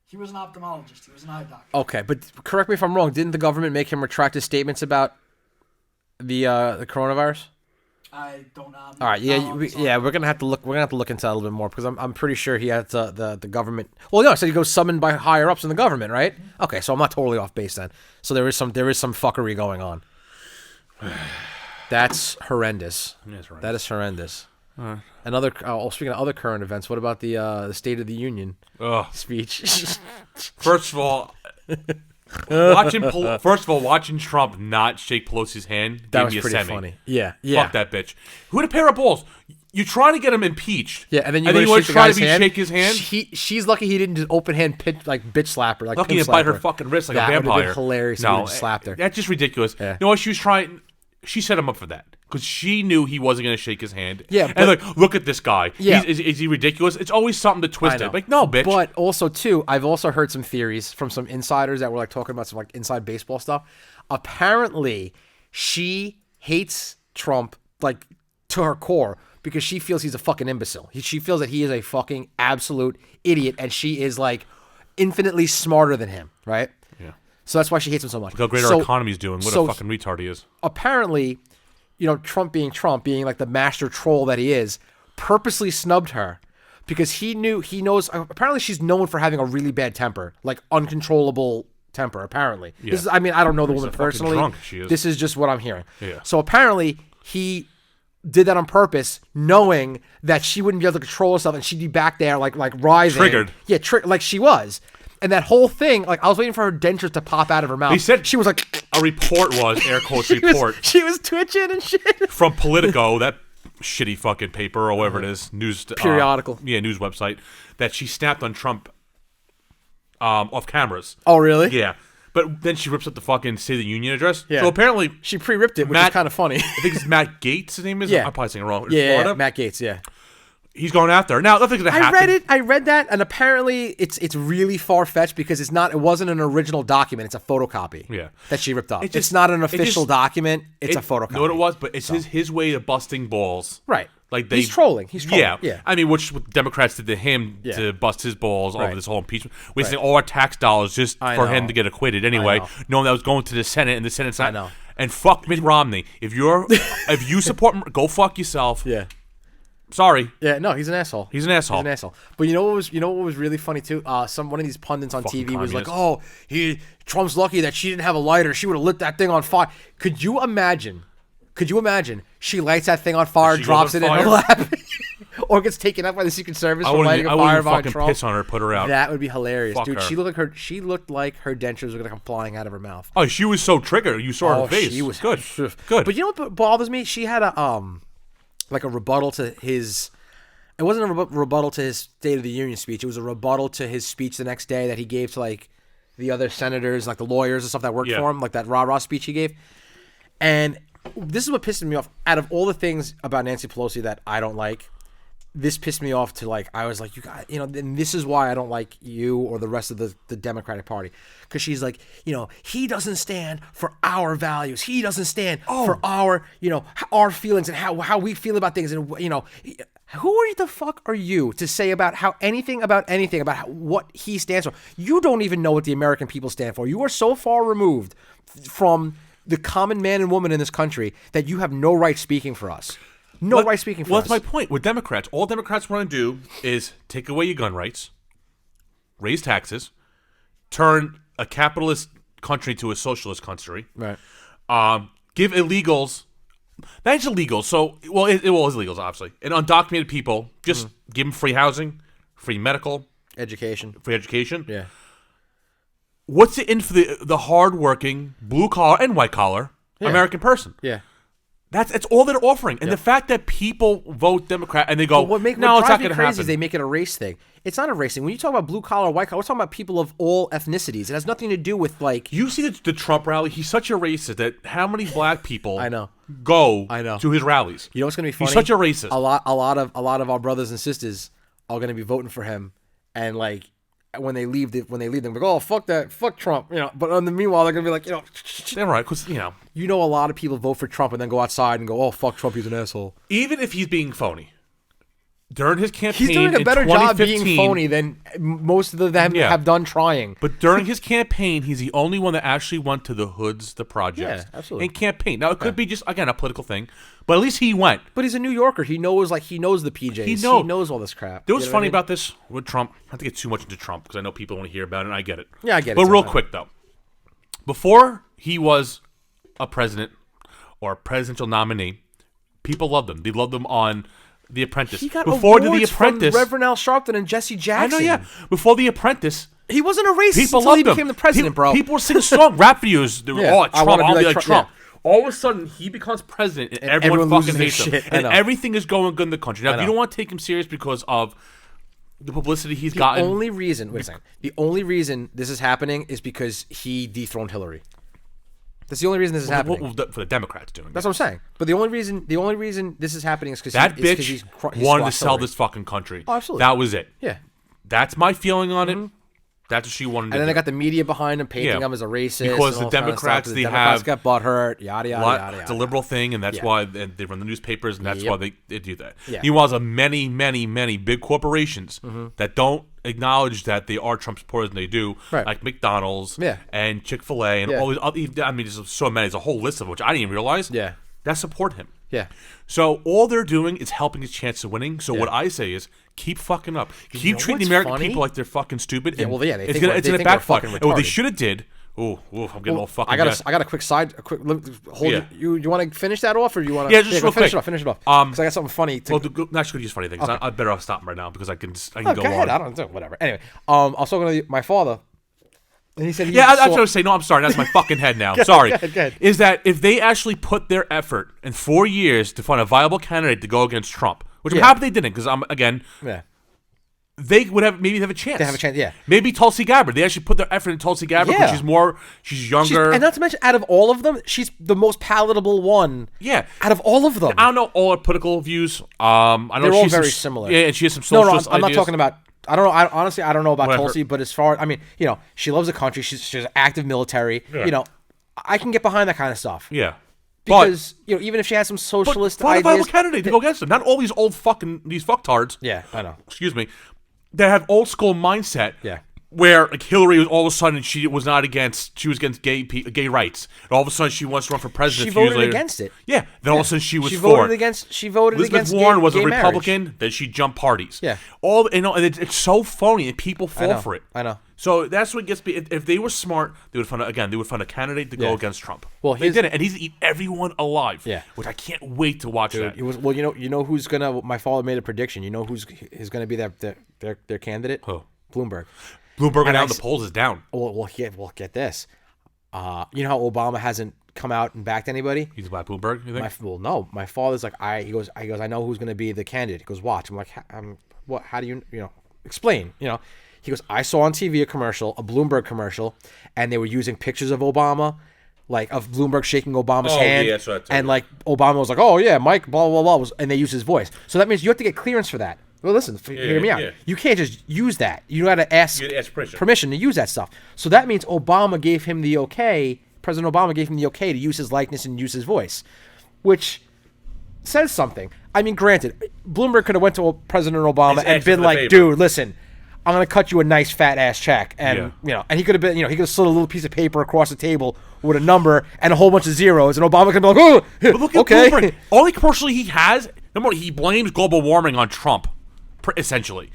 He was an ophthalmologist. He was an eye doctor. Okay, but correct me if I'm wrong. Didn't the government make him retract his statements about the coronavirus? I don't know. All right, we're gonna have to look. We're gonna have to look into that a little bit more because I'm pretty sure he had the government. Well, no, I said he goes summoned by higher ups in the government, right? Mm-hmm. Okay, so I'm not totally off base then. So there is some fuckery going on. That's horrendous. That is horrendous. Another. Speaking of other current events, what about the State of the Union speech? First of all, watching Trump not shake Pelosi's hand That gave was me a pretty semi. funny. Yeah. Fuck that bitch. Who had a pair of balls? You're trying to get him impeached. Yeah, and then you want shake to try to hand. shake his hand. She's lucky he didn't just open hand bitch slap her. Like Lucky pimp to bite slap her her. fucking wrist like That a would've been vampire. hilarious if he No, would've slapped her. That's just ridiculous. Yeah. You know what? She was trying. She set him up for that because she knew he wasn't going to shake his hand. Yeah, and like, look at this guy. Yeah. Is he ridiculous? It's always something to twist I know. it. Like, no, bitch. But also too, I've also heard some theories from some insiders that were like talking about some like inside baseball stuff. Apparently, she hates Trump like to her core because she feels he's a fucking imbecile. She feels that he is a fucking absolute idiot, and she is like infinitely smarter than him, right? Yeah. So that's why she hates him so much. Look how great our economy's doing. What a fucking retard he is. Apparently, Trump being like the master troll that he is, purposely snubbed her because he knows. Apparently, she's known for having a really bad temper, like uncontrollable temper. Apparently, Yeah. This is, I mean, I don't know the woman a fucking personally. drunk she is. This is just what I'm hearing. Yeah. So apparently, he did that on purpose, knowing that she wouldn't be able to control herself and she'd be back there like writhing. Triggered. Yeah, like she was. And that whole thing, like I was waiting for her dentures to pop out of her mouth. He said she was like, a report was air quotes report she was twitching and shit. from Politico, that shitty fucking paper or whatever it is, news periodical. News website, that she snapped on Trump off cameras. Oh, really? Yeah. But then she rips up the fucking State of the Union address. Yeah. So apparently, She pre-ripped it, which is Matt- kind of funny. I think it's Matt Gates. His name is. Yeah. I'm probably saying it wrong. In yeah, Florida. Matt Gates, yeah. He's going after her. Now nothing's gonna happen. I read that, and apparently it's really far-fetched because it wasn't an original document. It's a photocopy. Yeah. That she ripped up. It just- it's not an it official just- document. It's a photocopy. You know what it was? But it's his way of busting balls. Right. Like He's trolling. He's trolling. Yeah. I mean, which what Democrats did to him Yeah. to bust his balls over Right. this whole impeachment, wasting all our tax dollars just I for him know. to get acquitted anyway, know. knowing that was going to the Senate and the Senate's not. I know. And fuck Mitt Romney. If you support, go fuck yourself. Yeah. Sorry. Yeah, no, he's an asshole. He's an asshole. He's an asshole. But you know what was really funny too? One of these pundits on Fucking TV was like, communist. Trump's lucky that she didn't have a lighter. She would have lit that thing on fire. Could you imagine? She lights that thing on fire, she drops goes it on in her fire? lap, or gets taken up by the Secret Service I for lighting wouldn't a fire even behind fucking Trump. piss on her, put her out. That would be hilarious, Fuck dude. her. She looked like her dentures were gonna come flying out of her mouth. Oh, she was so triggered. You saw her face. She was good. Good. But you know what bothers me? She had a like a rebuttal to his. It wasn't a rebuttal to his State of the Union speech. It was a rebuttal to his speech the next day that he gave to like the other senators, like the lawyers and stuff that worked for him, like that rah-rah speech he gave. And this is what pissed me off. Out of all the things about Nancy Pelosi that I don't like, this pissed me off to like, I was like, you guys, and this is why I don't like you or the rest of the Democratic Party. Because she's like, he doesn't stand for our values. He doesn't stand for our feelings and how we feel about things. And, who the fuck are you to say about anything about what he stands for? You don't even know what the American people stand for. You are so far removed from the common man and woman in this country that you have no right speaking for us. Right speaking for us. Well, that's my point. With Democrats, all Democrats want to do is take away your gun rights, raise taxes, turn a capitalist country to a socialist country, Right. Give illegals. That's illegal. So, it is illegals, obviously. And undocumented people, just give them free housing, free medical, Education. free education. Yeah. What's it in for the hardworking blue collar and white collar American person? Yeah. It's all they're offering, and the fact that people vote Democrat and they go, What no, it's drives not me going to crazy happen. is they make it a race thing. It's not a race thing. When you talk about blue collar, white collar, we're talking about people of all ethnicities. It has nothing to do with like. You see the Trump rally? He's such a racist that how many black people I know go I know. to his rallies? You know what's gonna be funny? He's such a racist. A lot of our brothers and sisters are gonna be voting for him, and like when they leave, they're like, oh fuck that, fuck Trump, you know. But in the meanwhile, they're gonna be like, you know, They're right, because a lot of people vote for Trump and then go outside and go, oh fuck Trump, he's an asshole. even if he's being phony during his campaign, He's doing a in better job being 2015, phony than most of them Yeah. have done trying. But during his campaign, he's the only one that actually went to the hoods, the projects, Yeah, absolutely. and campaign. Now it could be just again a political thing, but at least he went. But he's a New Yorker. He knows the PJs. He He know- knows all this crap. There was You know what I funny mean? about this with Trump. Not to get too much into Trump because I know people want to hear about it, and I get it. Yeah, I get it, But too. real quick though, before he was a president or a presidential nominee, people loved him. They loved him on The Apprentice. He got before awards The Apprentice, from Reverend Al Sharpton and Jesse I Jackson. know, yeah. Before The Apprentice, He wasn't a racist people until loved he him. became the president, bro. People were singing song rap videos. They were, Yeah, oh, I Trump, wanna I'll be be like like Trump. Trump. All of a sudden, he becomes president, and everyone everyone fucking loses hates their him. shit. I And know. everything is going good in the country. Now, I if you know. don't want to take him serious because of the publicity he's The gotten, only reason, wait a second. The only reason this is happening is because he dethroned Hillary. That's the only reason this is happening. for the Democrats doing That's it. what I'm saying. But the only reason this is happening is because That he's bitch he's wanted to squashed sell Hillary. this fucking country. Oh, absolutely. That was it. Yeah. That's my feeling on it. That's what she wanted to And then do. I got the media behind him, painting Yeah. him as a racist. Because and the all kind of Democrats, stuff. they The Democrats have- got butthurt, yada, yada, yada, yada. It's a liberal thing, and that's Yeah. why they run the newspapers, and that's Yep. why they do that. Yeah. Meanwhile, there's many, many, many big corporations that don't acknowledge that they are Trump supporters, and they do, Right. like McDonald's Yeah. and Chick-fil-A and Yeah. all these other, I mean, there's so many. There's a whole list of which I didn't even realize. Yeah. That support him. Yeah. So all they're doing is helping his chance of winning. So what I say is keep fucking up. Keep know treating the what's American funny? people like they're fucking stupid. Yeah, and well, yeah, they it's think gonna we're- it's they gonna think we're backfire. fucking And what they retarded. should have did. Oh, I'm getting all fucking. I got jazzed. a quick hold. Yeah. You want to finish that off, or you want to? Yeah, just real finish quick. Finish it off. Um, Because I got something funny. To, Well, not just funny things. I'm better off stopping right now because I can oh, go go ahead. on. I don't know. Whatever. Anyway, I was talking to my father, and he said, Yeah, that's what I was saying. No, I'm sorry. That's my fucking head now. Sorry. go ahead. Is that if they actually put their effort in 4 years to find a viable candidate to go against Trump, which I'm Yeah. happy they didn't, because Yeah. they would have a chance. They have a chance, yeah. Maybe Tulsi Gabbard. They actually put their effort in Tulsi Gabbard because Yeah. she's younger. And not to mention, out of all of them, she's the most palatable one. Yeah. Out of all of them. I don't know all her political views. I know They're all she's very some, similar. Yeah, and she has some No, socialist I'm not ideas. talking about. I don't know. Honestly, I don't know about Whatever. Tulsi, but as far, I mean, she loves the country. She's an active military. Yeah. I can get behind that kind of stuff. Yeah. Because even if she has some But socialist find a viable ideas, candidate to go against them. Not all these old these fucktards. yeah, I know. Excuse me, that have old school mindset. Yeah. Where like Hillary was all of a sudden she was against gay rights, and all of a sudden she wants to run for president. She a few years voted later. against it. Yeah. Then all of a sudden she was She for voted it. against. Elizabeth Warren was a gay marriage. Republican. Then she jumped parties. Yeah. And it's so phony, and people fall know, for it. I know. So that's what gets me. If they were smart, they would find a candidate to go Yeah. against Trump. Well, they did it, and he's eat everyone alive. Yeah. Which I can't wait to watch that. It was well. You know who's gonna. My father made a prediction. You know who's gonna be their candidate? Who? Bloomberg. Bloomberg And now I the s- polls is down. Well, get this. You know how Obama hasn't come out and backed anybody? He's about Bloomberg. You think? No. My father's like, he goes, I know who's gonna be the candidate. He goes, watch. I'm like, what? How do you explain? He goes, I saw on TV a Bloomberg commercial, and they were using pictures of Obama, like of Bloomberg shaking Obama's Oh, hand, yeah, that's what I told and you. like Obama was like, oh yeah, Mike, blah blah blah, and they used his voice. So that means you have to get clearance for that. Well, listen, hear me out. yeah. You can't just use that. You got to ask You gotta ask permission. permission to use that stuff. So that means Obama gave him the okay. President Obama gave him the okay to use his likeness and use his voice, which says something. I mean, granted, Bloomberg could have went to President Obama He's and asking been for the like, favor. "Dude, listen, I'm gonna cut you a nice fat ass check," and Yeah. and he could have been, he could have slid a little piece of paper across the table with a number and a whole bunch of zeros, and Obama could be like, "Oh, But look at okay." Bloomberg. Only commercial he has, number one, he blames global warming on Trump, essentially.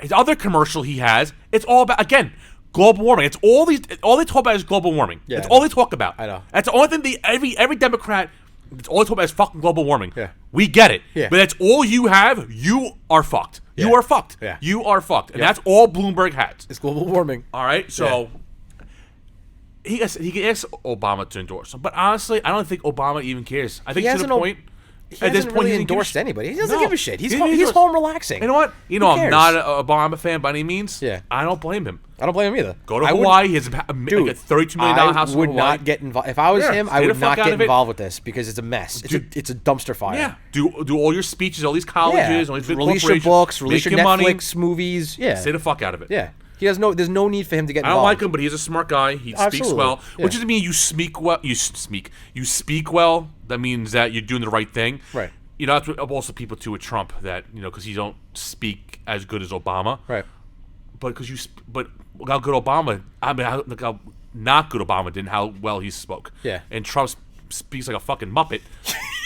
His other commercial he has, it's all about, again, global warming. It's all they talk about is global warming. Yeah, That's I all know. they talk about. I know. That's the only thing every Democrat, it's all they talk about is fucking global warming. Yeah. We get it. Yeah. But that's all you have, you are fucked. You Yeah. are fucked. Yeah. You are fucked. And Yeah. that's all Bloomberg has. It's global warming. All right? So he can ask Obama to endorse him, but honestly, I don't think Obama even cares. I think to the hasn't point. He At this hasn't point, really he doesn't give a endorsed shit. anybody. He doesn't No. give a shit. He's He home, doesn't he's endorse- home relaxing. You know what? Who I'm cares? not an Obama fan by any means. Yeah. I don't blame him. I don't blame him either. Go to I would- Hawaii. He has like a Dude, $32 million house I in would Hawaii. not get involved. If I was Yeah, him, stay I the would fuck not out get of it. involved with this because it's a mess. It's a dumpster fire. Yeah. Do all your speeches, all these colleges, all these big Release your corporations, books, release make your your money. Netflix movies. Yeah. Stay the fuck out of it. Yeah. There's no need for him to get I involved. don't like him, but he's a smart guy. He speaks Absolutely. well, Yeah. which doesn't mean you speak well. You speak well. That means that you're doing the right thing. Right. You know, that's what also people too with Trump that because you don't speak as good as Obama. Right. But but look how good Obama. I mean, look how not good Obama did, and how well he spoke. Yeah. And Trump speaks like a fucking muppet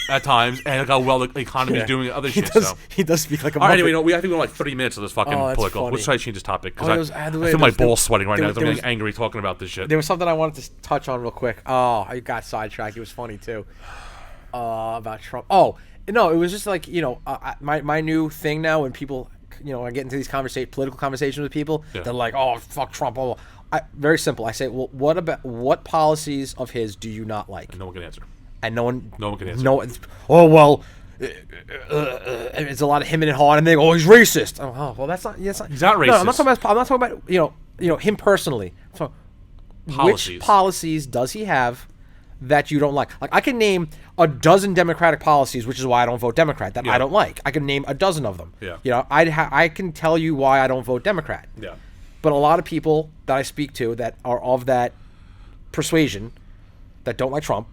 at times, and look how well the economy is doing other shit. He does speak like a All right, Muppet. anyway, I think we're like 30 minutes of this fucking Oh, that's political. funny. Let's try to change this topic because I feel there my was- balls sweating right there now. was- I'm there getting angry talking about this shit. There was something I wanted to touch on real quick. Oh, I got sidetracked. It was funny too. About Trump. Oh, no, it was just like my new thing now when people I get into these political conversations with people. Yeah. They're like, oh fuck Trump. Oh, very simple. I say, well, what policies of his do you not like? No one can answer. And no one can answer. No. Oh well. It's a lot of him and Han, and they go, "Oh, he's racist." Oh, well, that's not. He's not No, I'm not racist. talking about him personally. So, Policies. which policies does he have that you don't like? Like I can name a dozen Democratic policies, which is why I don't vote Democrat. That I don't like. I can name a dozen of them. Yeah. I can tell you why I don't vote Democrat. Yeah. But a lot of people that I speak to that are of that persuasion that don't like Trump.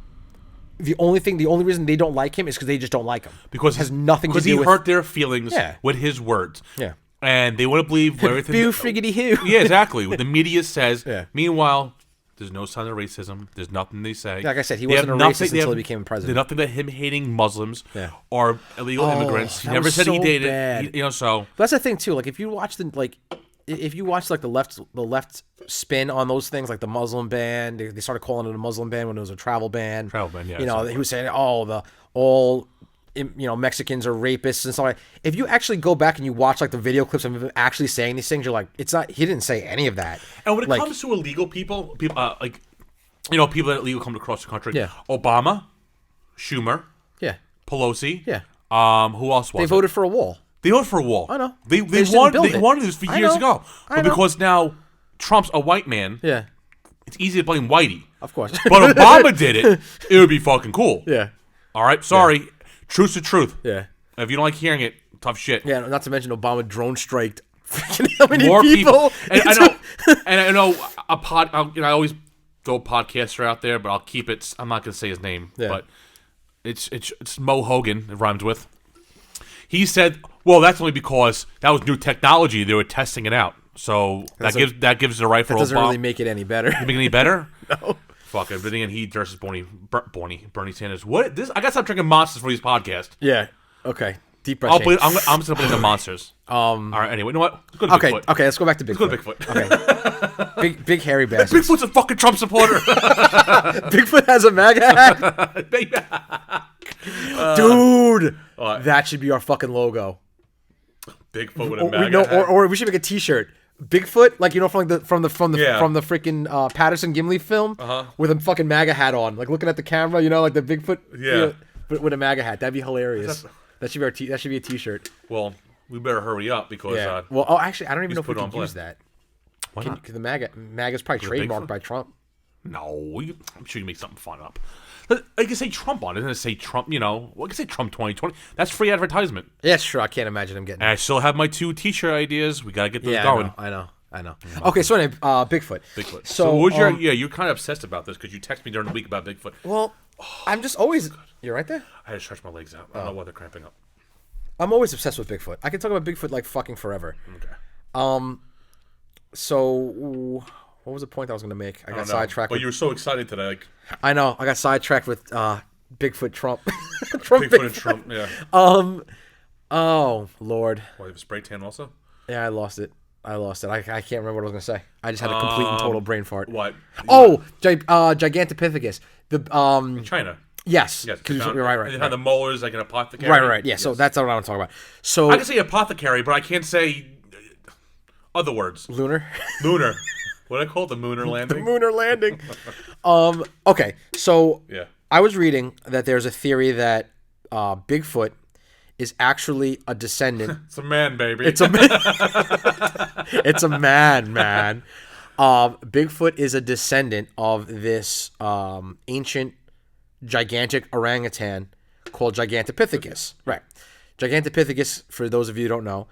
The only reason they don't like him is because they just don't like him. Because it has nothing to do he with. hurt their feelings Yeah. with his words. Yeah. And they want to believe everything. Boo friggity hoo. Yeah, exactly. What the media says. Yeah. Meanwhile, there's no sign of racism. There's nothing they say. Like I said, he They wasn't have a nothing- racist they until have- he became president. There's nothing that him hating Muslims Yeah. or illegal immigrants. He that never was said he so dated. bad. So But that's the thing too. Like if you watch the left spin on those things, like the Muslim ban, they started calling it a Muslim ban when it was a travel ban. Travel ban, yeah, He was saying, all Mexicans are rapists and stuff like that. If you actually go back and you watch like the video clips of him actually saying these things, you're like, it's not. He didn't say any of that. And when it Like, comes to illegal people people that illegal come across the country. Yeah. Obama, Schumer, yeah, Pelosi. yeah, Who else was they it? voted for a wall. They voted for a wall. I know. They They just didn't build it. wanted this for I years know. ago. I But know. because now Trump's a white man, Yeah, it's easy to blame Whitey. of course. But Obama did it. It would be fucking cool. yeah, All right. Sorry. Truth's the truth. yeah. If you don't like hearing it, tough shit. Yeah, not to mention Obama drone striked freaking how many More people. And I into- know. And I know I always throw a podcaster out there, but I'll keep it. I'm not gonna say his name, Yeah. but it's Mo Hogan. It rhymes with. He said, "Well, that's only because that was new technology. They were testing it out. So that gives the right for That doesn't Obama. really make it any better. Make it any better? No. Fuck it. But then he versus Bernie Sanders. What? This? I gotta stop drinking monsters for these podcasts. Yeah. Okay. Deep breath. I'm just gonna put in the monsters. All right. Anyway, you know what? Let's go to Okay. Bigfoot. Okay. Let's go back to Bigfoot. Let's go to Bigfoot. Okay. Big hairy bastard. Bigfoot's a fucking Trump supporter. Bigfoot has a MAGA hat. Dude, What? that should be our fucking logo. Bigfoot with a Or, MAGA hat. or we should make a T-shirt. Bigfoot, like from the Yeah. freaking Patterson Gimli film, with a fucking MAGA hat on, like looking at the camera, like the Bigfoot, Yeah. but with a MAGA hat. That'd be hilarious. That should be that should be a T-shirt. Well, we better hurry up because Yeah. Actually, I don't even know if we put it can on use play. that. Why not? Because the MAGA's probably trademarked Bigfoot? by Trump. No, I'm sure you make something fun up. I can say Trump on it. Doesn't say Trump, I can say Trump 2020. That's free advertisement. Yeah, sure. I can't imagine him getting. And I still have my 2 T-shirt ideas. We gotta get those Yeah, going. I know. Okay, so anyway, Bigfoot. Bigfoot. So, So what's you're kind of obsessed about this because you texted me during the week about Bigfoot. Well, I'm just always. You're right there. I had to stretch my legs out. I don't know why they're cramping up. I'm always obsessed with Bigfoot. I can talk about Bigfoot like fucking forever. Okay. So what was the point I was gonna make? I got sidetracked. But you were so excited today, like I know. I got sidetracked with Bigfoot Trump. Trump Bigfoot and Trump. Yeah. Oh Lord. Why, you have a spray tan also? Yeah, I lost it. I can't remember what I was gonna say. I just had a complete and total brain fart. What? Oh, Gigantopithecus. The China. Yes. Yes. 'Cause you're right. They had the molars like an apothecary. Right. Yeah. Yes. So that's what I want to talk about. So I can say apothecary, but I can't say other words. lunar. Lunar. What I call it, the Mooner The landing? Mooner landing. Okay, so Yeah. I was reading that there's a theory that Bigfoot is actually a descendant. It's a man, baby. It's a it's a man. Bigfoot is a descendant of this ancient gigantic orangutan called Gigantopithecus. Right. Gigantopithecus, for those of you who don't know,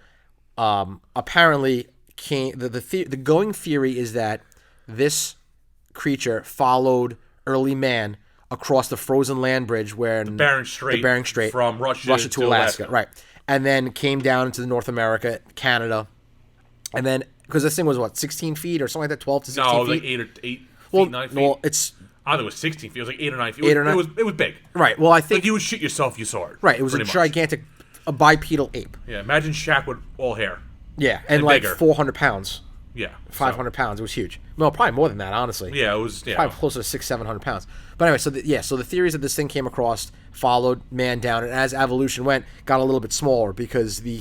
apparently came. The going theory is that this creature followed early man across the frozen land bridge where Bering Strait. From Russia to Alaska. Right. And then came down into North America, Canada. And then, because this thing was, what, 16 feet or something like that? 12 to 16 No, it was feet? like 8 feet, Well, 9 feet. well, it's... I think it was 16 feet. It was like 8 or 9 feet. 8 or 9. It was big. Right. Well, I think... Like you would shit yourself, you saw it. right. It was a pretty much. gigantic, a bipedal ape. Yeah, imagine Shaq with all hair. Yeah. And like bigger. 400 pounds. Yeah. 500 pounds. It was huge. Well, probably more than that, honestly. Yeah, it was. Yeah. Probably closer to 700 pounds. But anyway, so the theories that this thing came across, followed man down, and as evolution went, got a little bit smaller because the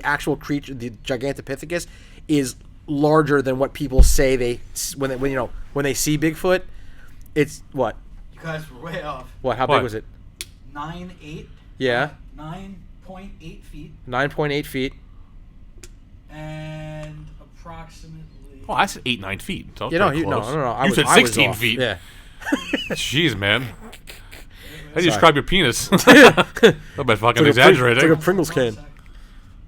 actual creature, the Gigantopithecus, is larger than what people say when they see Bigfoot. It's what? You guys were way off. What? How What? big was it? 9.8. Yeah. 9.8 feet 9.8 feet. and approximately. Oh, I said 8, 9 feet. So You know, pretty no. close. I You was, said I was 16 off. feet. Yeah. Jeez, man. How do you describe your penis? I'm fucking It's exaggerating. like a Pringles can.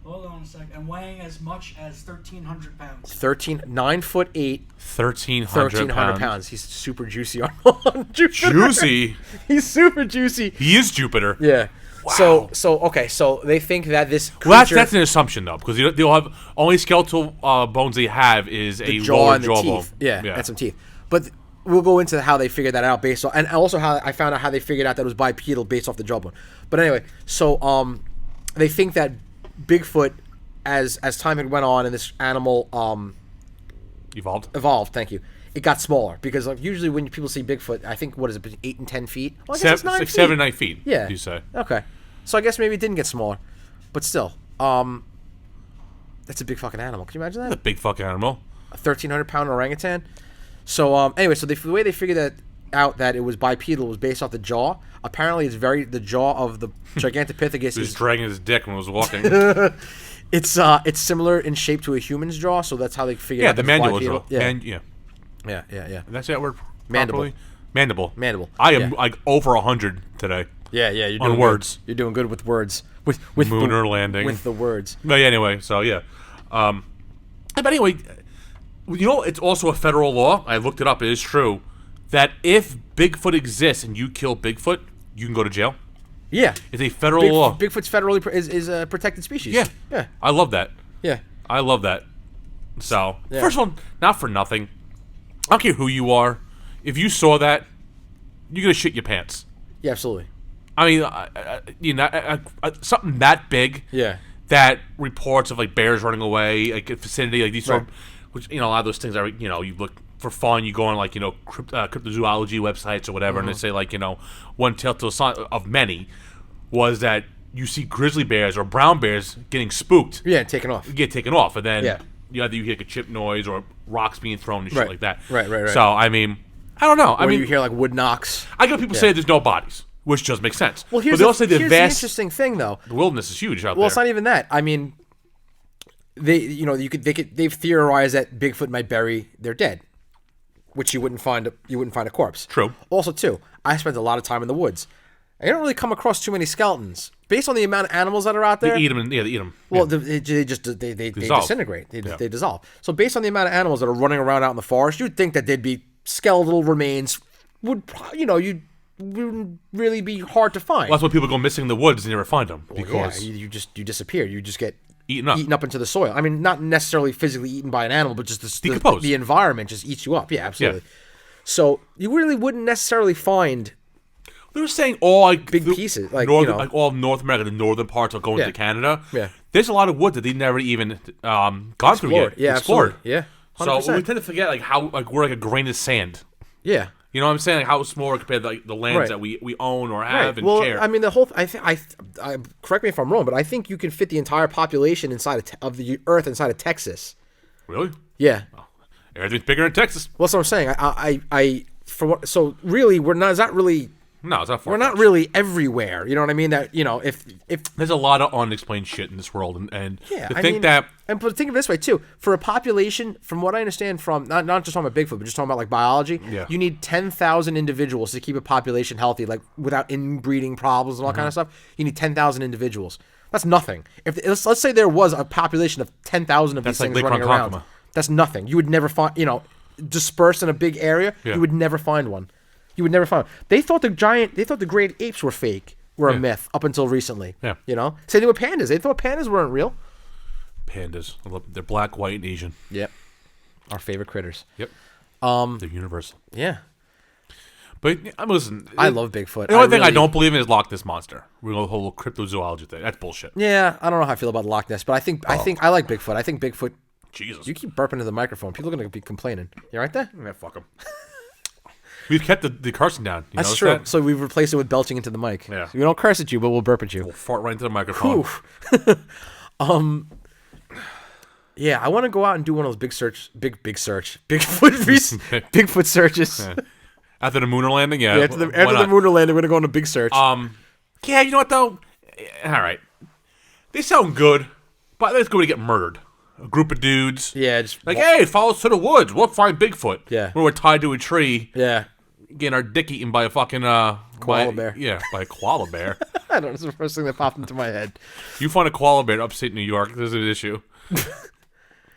Hold on a sec. And weighing as much as 1,300 pounds. 9'8", 1,300 pounds. He's super juicy on Jupiter. Juicy. He's super juicy. He is Jupiter. Yeah. Wow. So they think that this creature, Well, that's an assumption though, because they'll have only skeletal bones they have is the a jaw lower and the jawbone. teeth. Yeah, and some teeth. But we'll go into how they figured that out based on, and also how I found out how they figured out that it was bipedal based off the jawbone. But anyway, so they think that Bigfoot, as time had went on and this animal Evolved. Thank you. It got smaller because like usually when people see Bigfoot, I think what is it, between 8 and 10 feet? Well, I guess it's 9 feet. 7 9 feet. Yeah. You say. Okay. So I guess maybe it didn't get smaller, but still, that's a big fucking animal. Can you imagine A that? big fucking animal. A 1,300-pound orangutan. So anyway, so the way they figured that out that it was bipedal was based off the jaw. Apparently, the jaw of the Gigantopithecus He was is dragging his dick when he was walking. it's similar in shape to a human's jaw. So that's how they figured Yeah, out the that it's mandible bipedal. jaw. Yeah. Yeah. That's that word. Mandible. Properly? Mandible. Mandible. I am Yeah. like over 100 today. Yeah. You're On doing words. Good. You're doing good with words. With Mooner landing. with the words. But yeah, anyway, so yeah. But anyway, you know, it's also a federal law. I looked it up. It is true that if Bigfoot exists and you kill Bigfoot, you can go to jail. Yeah. It's a federal law. Bigfoot's federally is a protected species. Yeah. Yeah. I love that. Yeah. I love that. So, Yeah. first of all, not for nothing. I don't care who you are. If you saw that, you're gonna shit your pants. Yeah. Absolutely. I mean, something that big. Yeah. That reports of like bears running away, like a vicinity, like these sort of, which a lot of those things are, you look for fun. You go on like cryptozoology websites or whatever, and they say like one telltale sign of many was that you see grizzly bears or brown bears getting spooked, Yeah. Taken off. get taken off, and then Yeah. either you hear like a chip noise or rocks being thrown and shit Right. like that. Right. So I mean, I don't know. I Or mean, you hear like wood knocks. I get people say there's no bodies, which does make sense. Well, but they also say the here's vast interesting thing though. the wilderness is huge out Well, there. it's not even that. I mean, they've theorized that Bigfoot might bury their dead, which you wouldn't find a corpse. True. Also, too, I spent a lot of time in the woods. I don't really come across too many skeletons based on the amount of animals that are out there. They eat them, and they eat them. Well, they disintegrate. They dissolve. So based on the amount of animals that are running around out in the forest, you'd think that they'd be skeletal remains. Wouldn't really be hard to find. Well, that's why people go missing in the woods and never find them Well, because yeah, you disappear. You just get eaten up. eaten up into the soil. I mean, not necessarily physically eaten by an animal, but just Decomposed. the environment just eats you up. Yeah, absolutely. Yeah. So you really wouldn't necessarily find They were saying all like big pieces, like like all of North America, the northern parts of going Yeah. to Canada. Yeah. There's a lot of wood that they never even gone through explored. yet. Yeah, explored. absolutely. Yeah, So 100%. we tend to forget like how like we're like a grain of sand. Yeah. You know what I'm saying? Like how small compared to like the lands Right. that we own or have and Well, share. I mean, the whole. I correct me if I'm wrong, but I think you can fit the entire population inside of the Earth inside of Texas. Really? Yeah. Oh, Everything's bigger in Texas. Well, that's what I'm saying. For what? So really, we're not. It's not really. No, it's not far. We're not really everywhere. You know what I mean? That if There's a lot of unexplained shit in this world, and yeah, to think that. And but think of it this way too: for a population, from what I understand, from not just talking about Bigfoot, but just talking about like biology, Yeah. you need 10,000 individuals to keep a population healthy, like without inbreeding problems and all kind of stuff. You need 10,000 individuals. That's nothing. If let's say there was a population of 10,000 of these That's like things Lake running around, Ronkonkoma. that's nothing. You would never find, dispersed in a big area. Yeah. You would never find one. You would never find one. They thought the great apes were fake, were a myth up until recently. Yeah. Same thing with pandas. They thought pandas weren't real. Pandas. They're black, white, and Asian. Yep. Our favorite critters. Yep. They're universal. Yeah. But listen, I love Bigfoot. The only thing I don't believe in is Loch Ness Monster. We're going the whole cryptozoology thing. That's bullshit. Yeah, I don't know how I feel about Loch Ness, but I think I like Bigfoot. I think Bigfoot. Jesus. You keep burping into the microphone. People are gonna be complaining. You right there? Yeah, fuck them. We've kept the cursing down. You That's notice true. that? So we've replaced it with belching into the mic. Yeah. So we don't curse at you, but we'll burp at you. We'll fart right into the microphone. Oof. Yeah, I want to go out and do one of those big search, Bigfoot searches. After the mooner landing, yeah. After the moon landing, we're gonna go on a big search. Yeah, you know what though? All right, they sound good, but it's going to get murdered. A group of dudes. Yeah, just Like, hey, follow us to the woods. We'll find Bigfoot. Yeah. When we're tied to a tree, yeah. getting our dick eaten by a fucking Koala bear. Yeah, by a koala bear. I don't know. It's the first thing that popped into my head. You find a koala bear in upstate New York, there's an issue.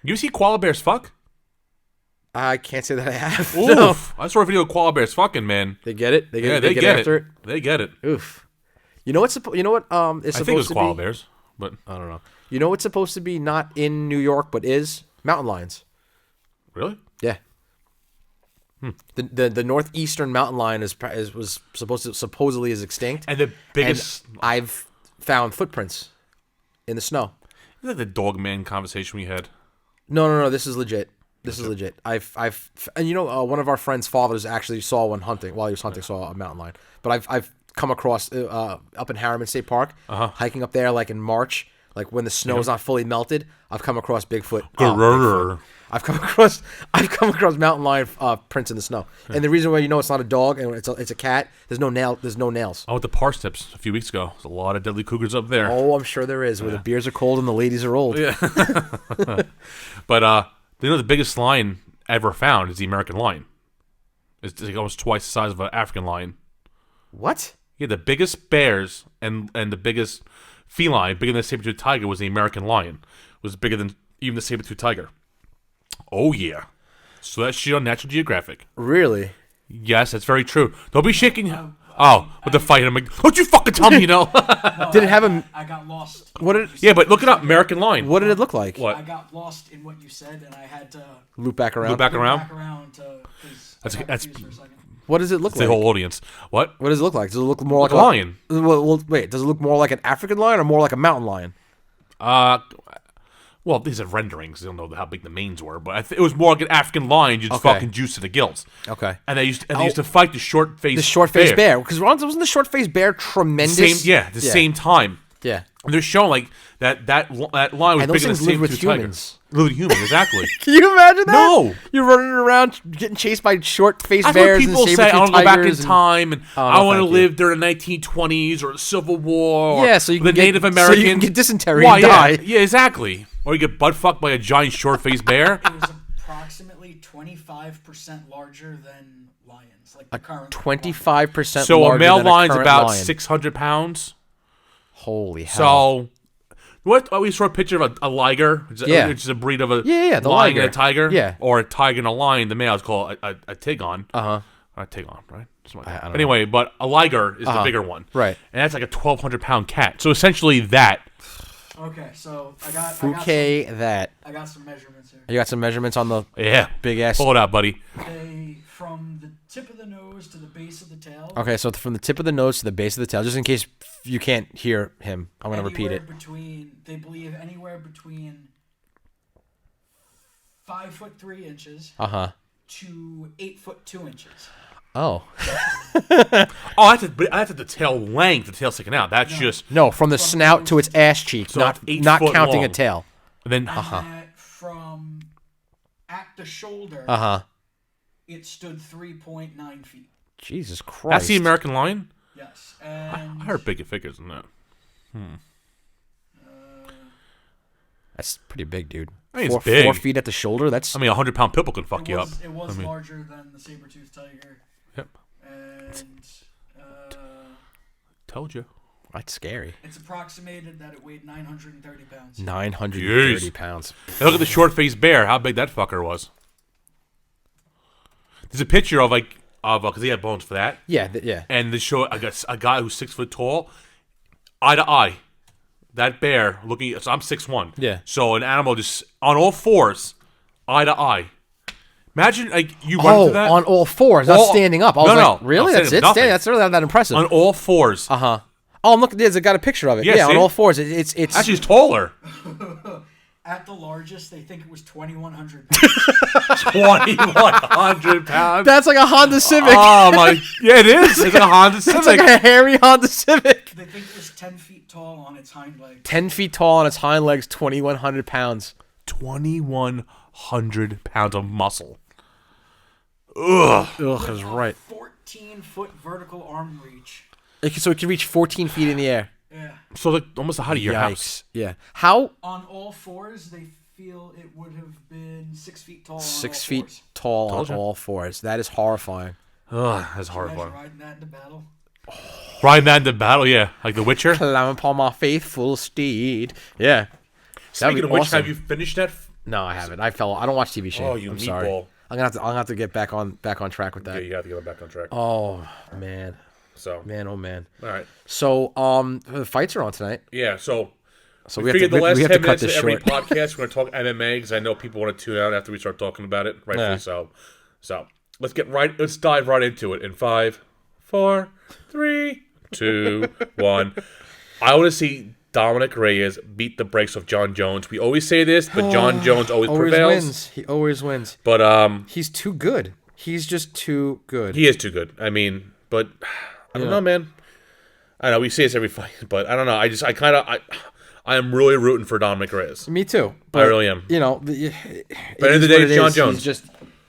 You see koala bears fuck? I can't say that I have. Oof. No. I saw a video of koala bears fucking, man. They get it. They get Yeah, it. They get after it. They get it. Oof. You know what's is I think it supposed was to koala be? bears, but I don't know. You know what's supposed to be not in New York but is mountain lions. really? Yeah. The northeastern mountain lion was supposedly is extinct. And the biggest, And I've found footprints in the snow. is that the dog man conversation we had? No. This is legit. This is legit. And one of our friends' fathers actually saw one hunting while he was hunting, saw a mountain lion. But I've come across up in Harriman State Park, hiking up there like in March, like when the snow is not fully melted. I've come across Bigfoot. Bigfoot. I've come across mountain lion prints in the snow. And the reason why it's not a dog and it's a cat, there's no nails. I went to Parsnips a few weeks ago. There's a lot of deadly cougars up there. Oh, I'm sure there is. Where the beers are cold and the ladies are old. Yeah. But the biggest lion ever found is the American lion. It's like almost twice the size of an African lion. What? Yeah, the biggest bears and the biggest feline, bigger than the saber-toothed tiger, was the American lion. Was bigger than even the saber-toothed tiger. Oh yeah. So that's shit on Natural Geographic. Really? Yes, that's very true. Don't be shaking. With the fight, I'm like, don't you fucking tell me, No, Did it have a? I got lost. What did? Yeah, but look it up, American lion. What did it look like? What? I got lost in what you said, and I had to Loop back around. Look back go around. back around to. 'Cause I got That's- confused for a second. What does it look The like? whole audience. What? What does it look like? Does it look more Like like a lion. Well, wait. Does it look more like an African lion or more like a mountain lion? Well, these are renderings. I don't know how big the manes were, but it was more like an African lion, just Okay. fucking juice to the gills. Okay. And they used to fight the short-faced The short-faced bear, because wasn't the short-faced bear tremendous? Same time. Yeah. And they're showing like that line was And those bigger than things live with saber-toothed tiger. humans. Live with humans, exactly. Can you imagine that? No. You're running around getting chased by short-faced That's bears what people and say. I want to go back in tigers and- time, and Oh, I no, want to thank you. live during the 1920s or the Civil War. Yeah, so you or can the get- Native so you Americans. can get dysentery Why, and yeah. die. Yeah, exactly. Or you get butt fucked by a giant short-faced bear. It was approximately 25% larger than lions, like the current. 25% So a larger male than lion's current about lion. 600 pounds. Holy hell. So, what? We saw a picture of a liger, which is a breed of a Yeah, the lion liger. and a tiger. Yeah. Or a tiger and a lion. The male is called a tigon. Uh-huh. Or a tigon, right? Something like I that. don't Anyway, but a liger is the bigger one. Right. And that's like a 1,200-pound cat. So essentially that. Okay, so I got some measurements here. You got some measurements on the Yeah. big ass. Pull it out, buddy. From the tip of the nose to the base of the tail. Okay, so from the tip of the nose to the base of the tail, just in case you can't hear him, I'm going to repeat it. They believe anywhere between 5'3" to 8'2". Oh. Oh, that's the tail length. The tail sticking out. That's just. No, from the snout to its ass cheek, So not 8 not foot counting a long. tail. And then. That from at the shoulder, it stood 3.9 feet. Jesus Christ. That's the American lion? Yes. I And heard bigger figures than that. That's pretty big, dude. I mean, it's big. 4 feet at the shoulder. That's I mean, 100-pound pitbull can fuck you up. it was I mean, larger than the saber-toothed tiger. Yep. And Told you. that's scary. it's approximated that it weighed 930 pounds. 930 Jeez. pounds. Hey, look at the short-faced bear. How big that fucker was. There's a picture of because he had bones for that, Yeah, yeah. and they show a guy who's 6 foot tall, eye to eye. That bear looking. So I'm 6'1". Yeah. So an animal just on all fours, eye to eye. Imagine you run into that on all fours, not standing up. I was No, like, really? no, That's it? nothing. Standing? That's really not that impressive. on all fours. Oh, I'm looking. I got a picture of it. Yeah, Yeah, on see? all fours. It's Actually, he's taller. At the largest, they think it was 2,100 pounds. 2,100 pounds. that's like a Honda Civic. Oh my! Yeah, it is. It's like a Honda Civic. It's like a hairy Honda Civic. They think it was 10 feet tall on its hind legs. 10 feet tall on its hind legs, 2,100 pounds. 2,100 pounds of muscle. Ugh. Ugh, that's right. 14-foot vertical arm reach. So it can reach 14 feet in the air. Yeah. So like almost the height of your house. Yeah. How? On all fours, they feel it would have been 6 feet tall. On 6 all feet fours. tall Told on ya. all fours. That is horrifying. Ugh, that's Imagine horrifying. riding that into battle. Riding that into battle, yeah, like The Witcher. Climb upon my faithful steed. Yeah. That'd be Speaking of which, awesome. have you finished that? No, I haven't. I don't watch TV shows. Oh, you I'm sorry. meatball. I'm gonna have to get back on track with that. Yeah, you have to get back on track. Oh man, So, man, oh man. all right. So the fights are on tonight. Yeah, so So we figured the last 10 cut minutes this of every short. podcast, we're going to talk MMA because I know people want to tune out after we start talking about it. Rightfully Yeah. so. So, let's dive right into it in 5, 4, 3, 2, 1. I want to see Dominic Reyes beat the brakes of John Jones. We always say this, but John Jones always prevails. wins. He always wins. But He's too good. He's just too good. he is too good. I mean, but I don't know, man. I know we say this every fight, but I don't know. I am really rooting for Dominic Reyes. Me too. I really am. You know, But at the end of the day, it's John Jones. He's just.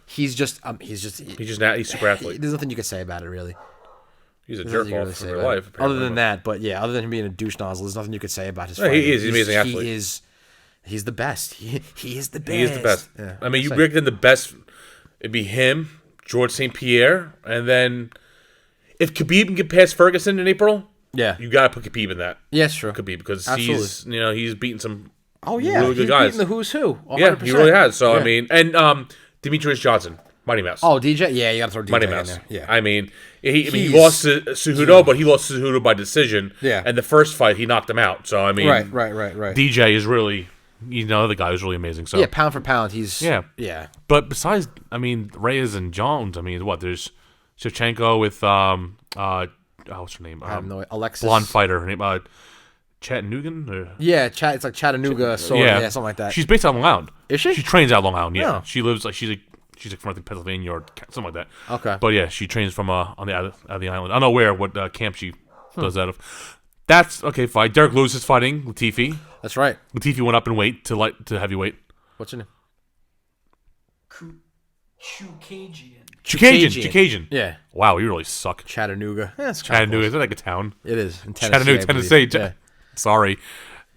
He's super athlete. There's nothing you can say about it, really. He's a There's jerk nothing you can off really for say real about it. life. Other apparently. than that, but yeah, other than him being a douche nozzle, there's nothing you could say about his Yeah, fighting. he is. He's an amazing athlete. He's the best. He is the best. He is the best. Yeah, I mean, you say. break in the best. It'd be him, George St. Pierre, and then if Khabib can get past Ferguson in April, Yeah. you gotta put Khabib in that. Yeah, it's true. Khabib because Absolutely. he's beaten some Oh yeah, really good he's guys. beating the who's who. 100%. Yeah, he really has. So Yeah. I mean, and Demetrius Johnson, Mighty Mouse. Oh, DJ. Yeah, you got to throw DJ Mighty in Mouse. there. Yeah. I mean, he He's- lost to Cejudo, but he lost to Cejudo by decision. Yeah. And the first fight, he knocked him out. So I mean, Right. DJ is really, the guy who's really amazing. So Yeah, pound for pound, he's Yeah. yeah. But besides, I mean, Reyes and Jones. I mean, what? There's Shevchenko with what's her name? I have no Alexis. Blonde fighter. Her name Chattanoogan. Or, Yeah, it's like Chattanooga, yeah, something like that. She's based out of Long Island. Is she? She trains out of Long Island. Yeah. Oh. She lives she's from I think Pennsylvania or something like that. Okay. But yeah, she trains from on the out of the island. I don't know what camp she does out of. That's okay. Fine. Derek Lewis is fighting Latifi. That's right. Latifi went up in weight to heavyweight. What's your name? Chukagian. Chukagian. Yeah, Wow, you really suck. Chattanooga. Yeah, it's Chattanooga is that like a town? It is in Tennessee. Chattanooga, I Tennessee. believe. Yeah. Sorry.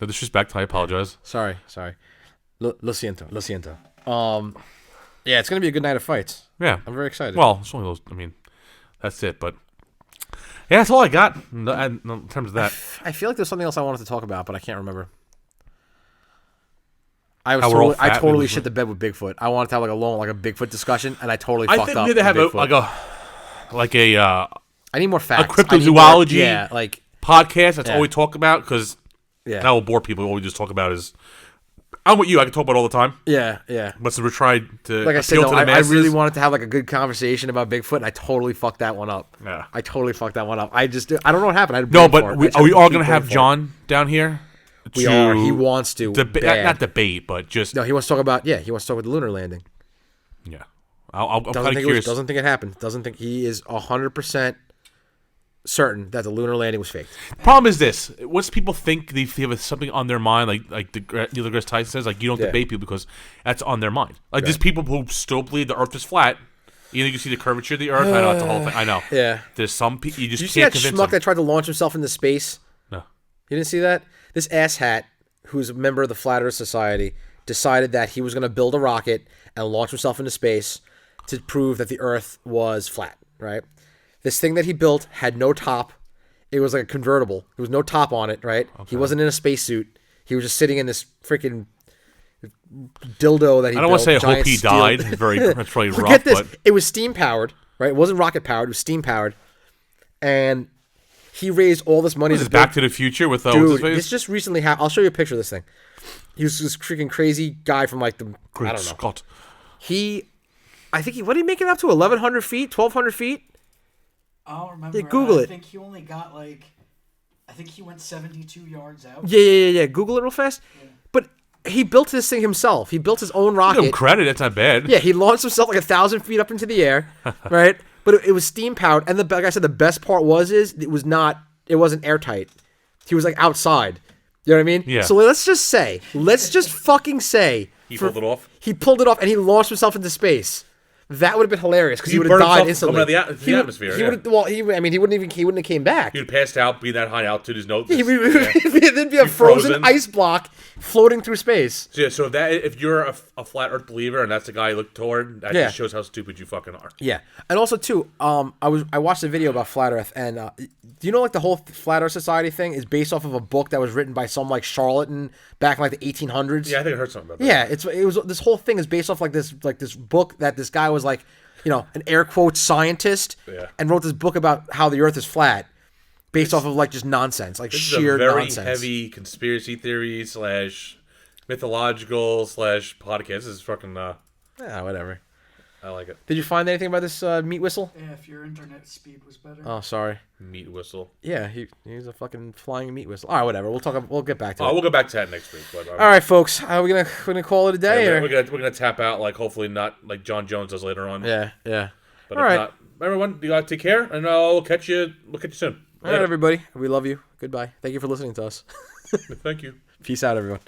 No disrespect. I apologize. Sorry. Lo siento. Yeah, it's gonna be a good night of fights. Yeah. I'm very excited. Well, it's only those. I mean, that's it. But yeah, that's all I got in terms of that. I feel like there's something else I wanted to talk about, but I can't remember. I How we're all I fat totally and- shit the bed with Bigfoot. I wanted to have like a Bigfoot discussion, and I totally I fucked think up. we need to have with Bigfoot. a I need more facts. cryptozoology- Yeah, like podcast. That's Yeah. all we talk about because yeah, that will bore people. All we just talk about is. I'm with you. I can talk about it all the time. yeah. But since we're trying to Like I said, appeal though, to the I masses, really wanted to have like a good conversation about Bigfoot, and I totally fucked that one up. Yeah. I totally fucked that one up. I don't know what happened. I had a No, brain fart. but I we, just are we had all complete going to have brain fart. John down here? We are. He wants to. bad. Not debate, but just No, he wants to talk about. Yeah, he wants to talk about the lunar landing. yeah. I'm kind Doesn't of think curious. doesn't think it happened. Doesn't think he is 100%. certain that the lunar landing was faked. The problem is this: once people think they have something on their mind, like Neil deGrasse Tyson says, like you don't debate people because that's on their mind. Like there's people who still believe the Earth is flat. You know, you see the curvature of the Earth. I know it's the whole thing. I know. Yeah. There's some people you just Did you see can't that convince schmuck them. that tried to launch himself into space? No. You didn't see that? This asshat, who's a member of the Flat Earth Society, decided that he was going to build a rocket and launch himself into space to prove that the Earth was flat, right? This thing that he built had no top. It was like a convertible. There was no top on it, right? Okay. He wasn't in a spacesuit. He was just sitting in this freaking dildo that he built. I don't want to say I hope he steel. died. That's probably rough. Get this. But It was steam powered, right? It wasn't rocket powered. It was steam powered. And he raised all this money. this is Back to the Future with what's his Dude, face? this just recently happened. I'll show you a picture of this thing. He was this freaking crazy guy from like the, Great I don't know. Scott. What did he make it up to? 1,100 feet? 1,200 feet? I don't remember. Yeah, Google it. I think he only got I think he went 72 yards out. Yeah. Google it real fast. Yeah. But he built this thing himself. He built his own Give him rocket. credit. That's not bad. Yeah, he launched himself like 1,000 feet up into the air, right? But it was steam powered, and like I said, the best part it wasn't airtight. He was like outside. You know what I mean? Yeah. So let's just fucking say He pulled it off. He pulled it off, and he launched himself into space. That would have been hilarious because he would have burned died himself instantly. coming out of the atmosphere, He yeah. would. Well, he wouldn't have came back. You'd passed out, be that high altitude. His nose. There'd be a frozen ice block floating through space. So, so if you're a flat Earth believer and that's the guy you look toward, that just shows how stupid you fucking are. Yeah, and also too, I watched a video about flat Earth, and do you know like the whole Flat Earth Society thing is based off of a book that was written by some like charlatan back in like the 1800s. Yeah, I think I heard something about that. Yeah, it was this whole thing is based off like this book that this guy was like, you know, an air quote scientist, and wrote this book about how the Earth is flat, based off of like just nonsense, like sheer this is a very nonsense. heavy conspiracy theory / mythological / podcast. This is fucking. Yeah, whatever. I like it. Did you find anything about this meat whistle? Yeah, if your internet speed was better. Oh, sorry. Meat whistle. Yeah, he's a fucking flying meat whistle. All right, whatever. We'll get back to it. We'll go back to that next week. But, all right, folks. We're gonna call it a day. yeah, or? we're gonna tap out like hopefully not like John Jones does later on. Yeah. But all if right. not, everyone, you gotta take care, and we'll catch you. We'll catch you soon. All right, everybody. We love you. Goodbye. Thank you for listening to us. Thank you. Peace out, everyone.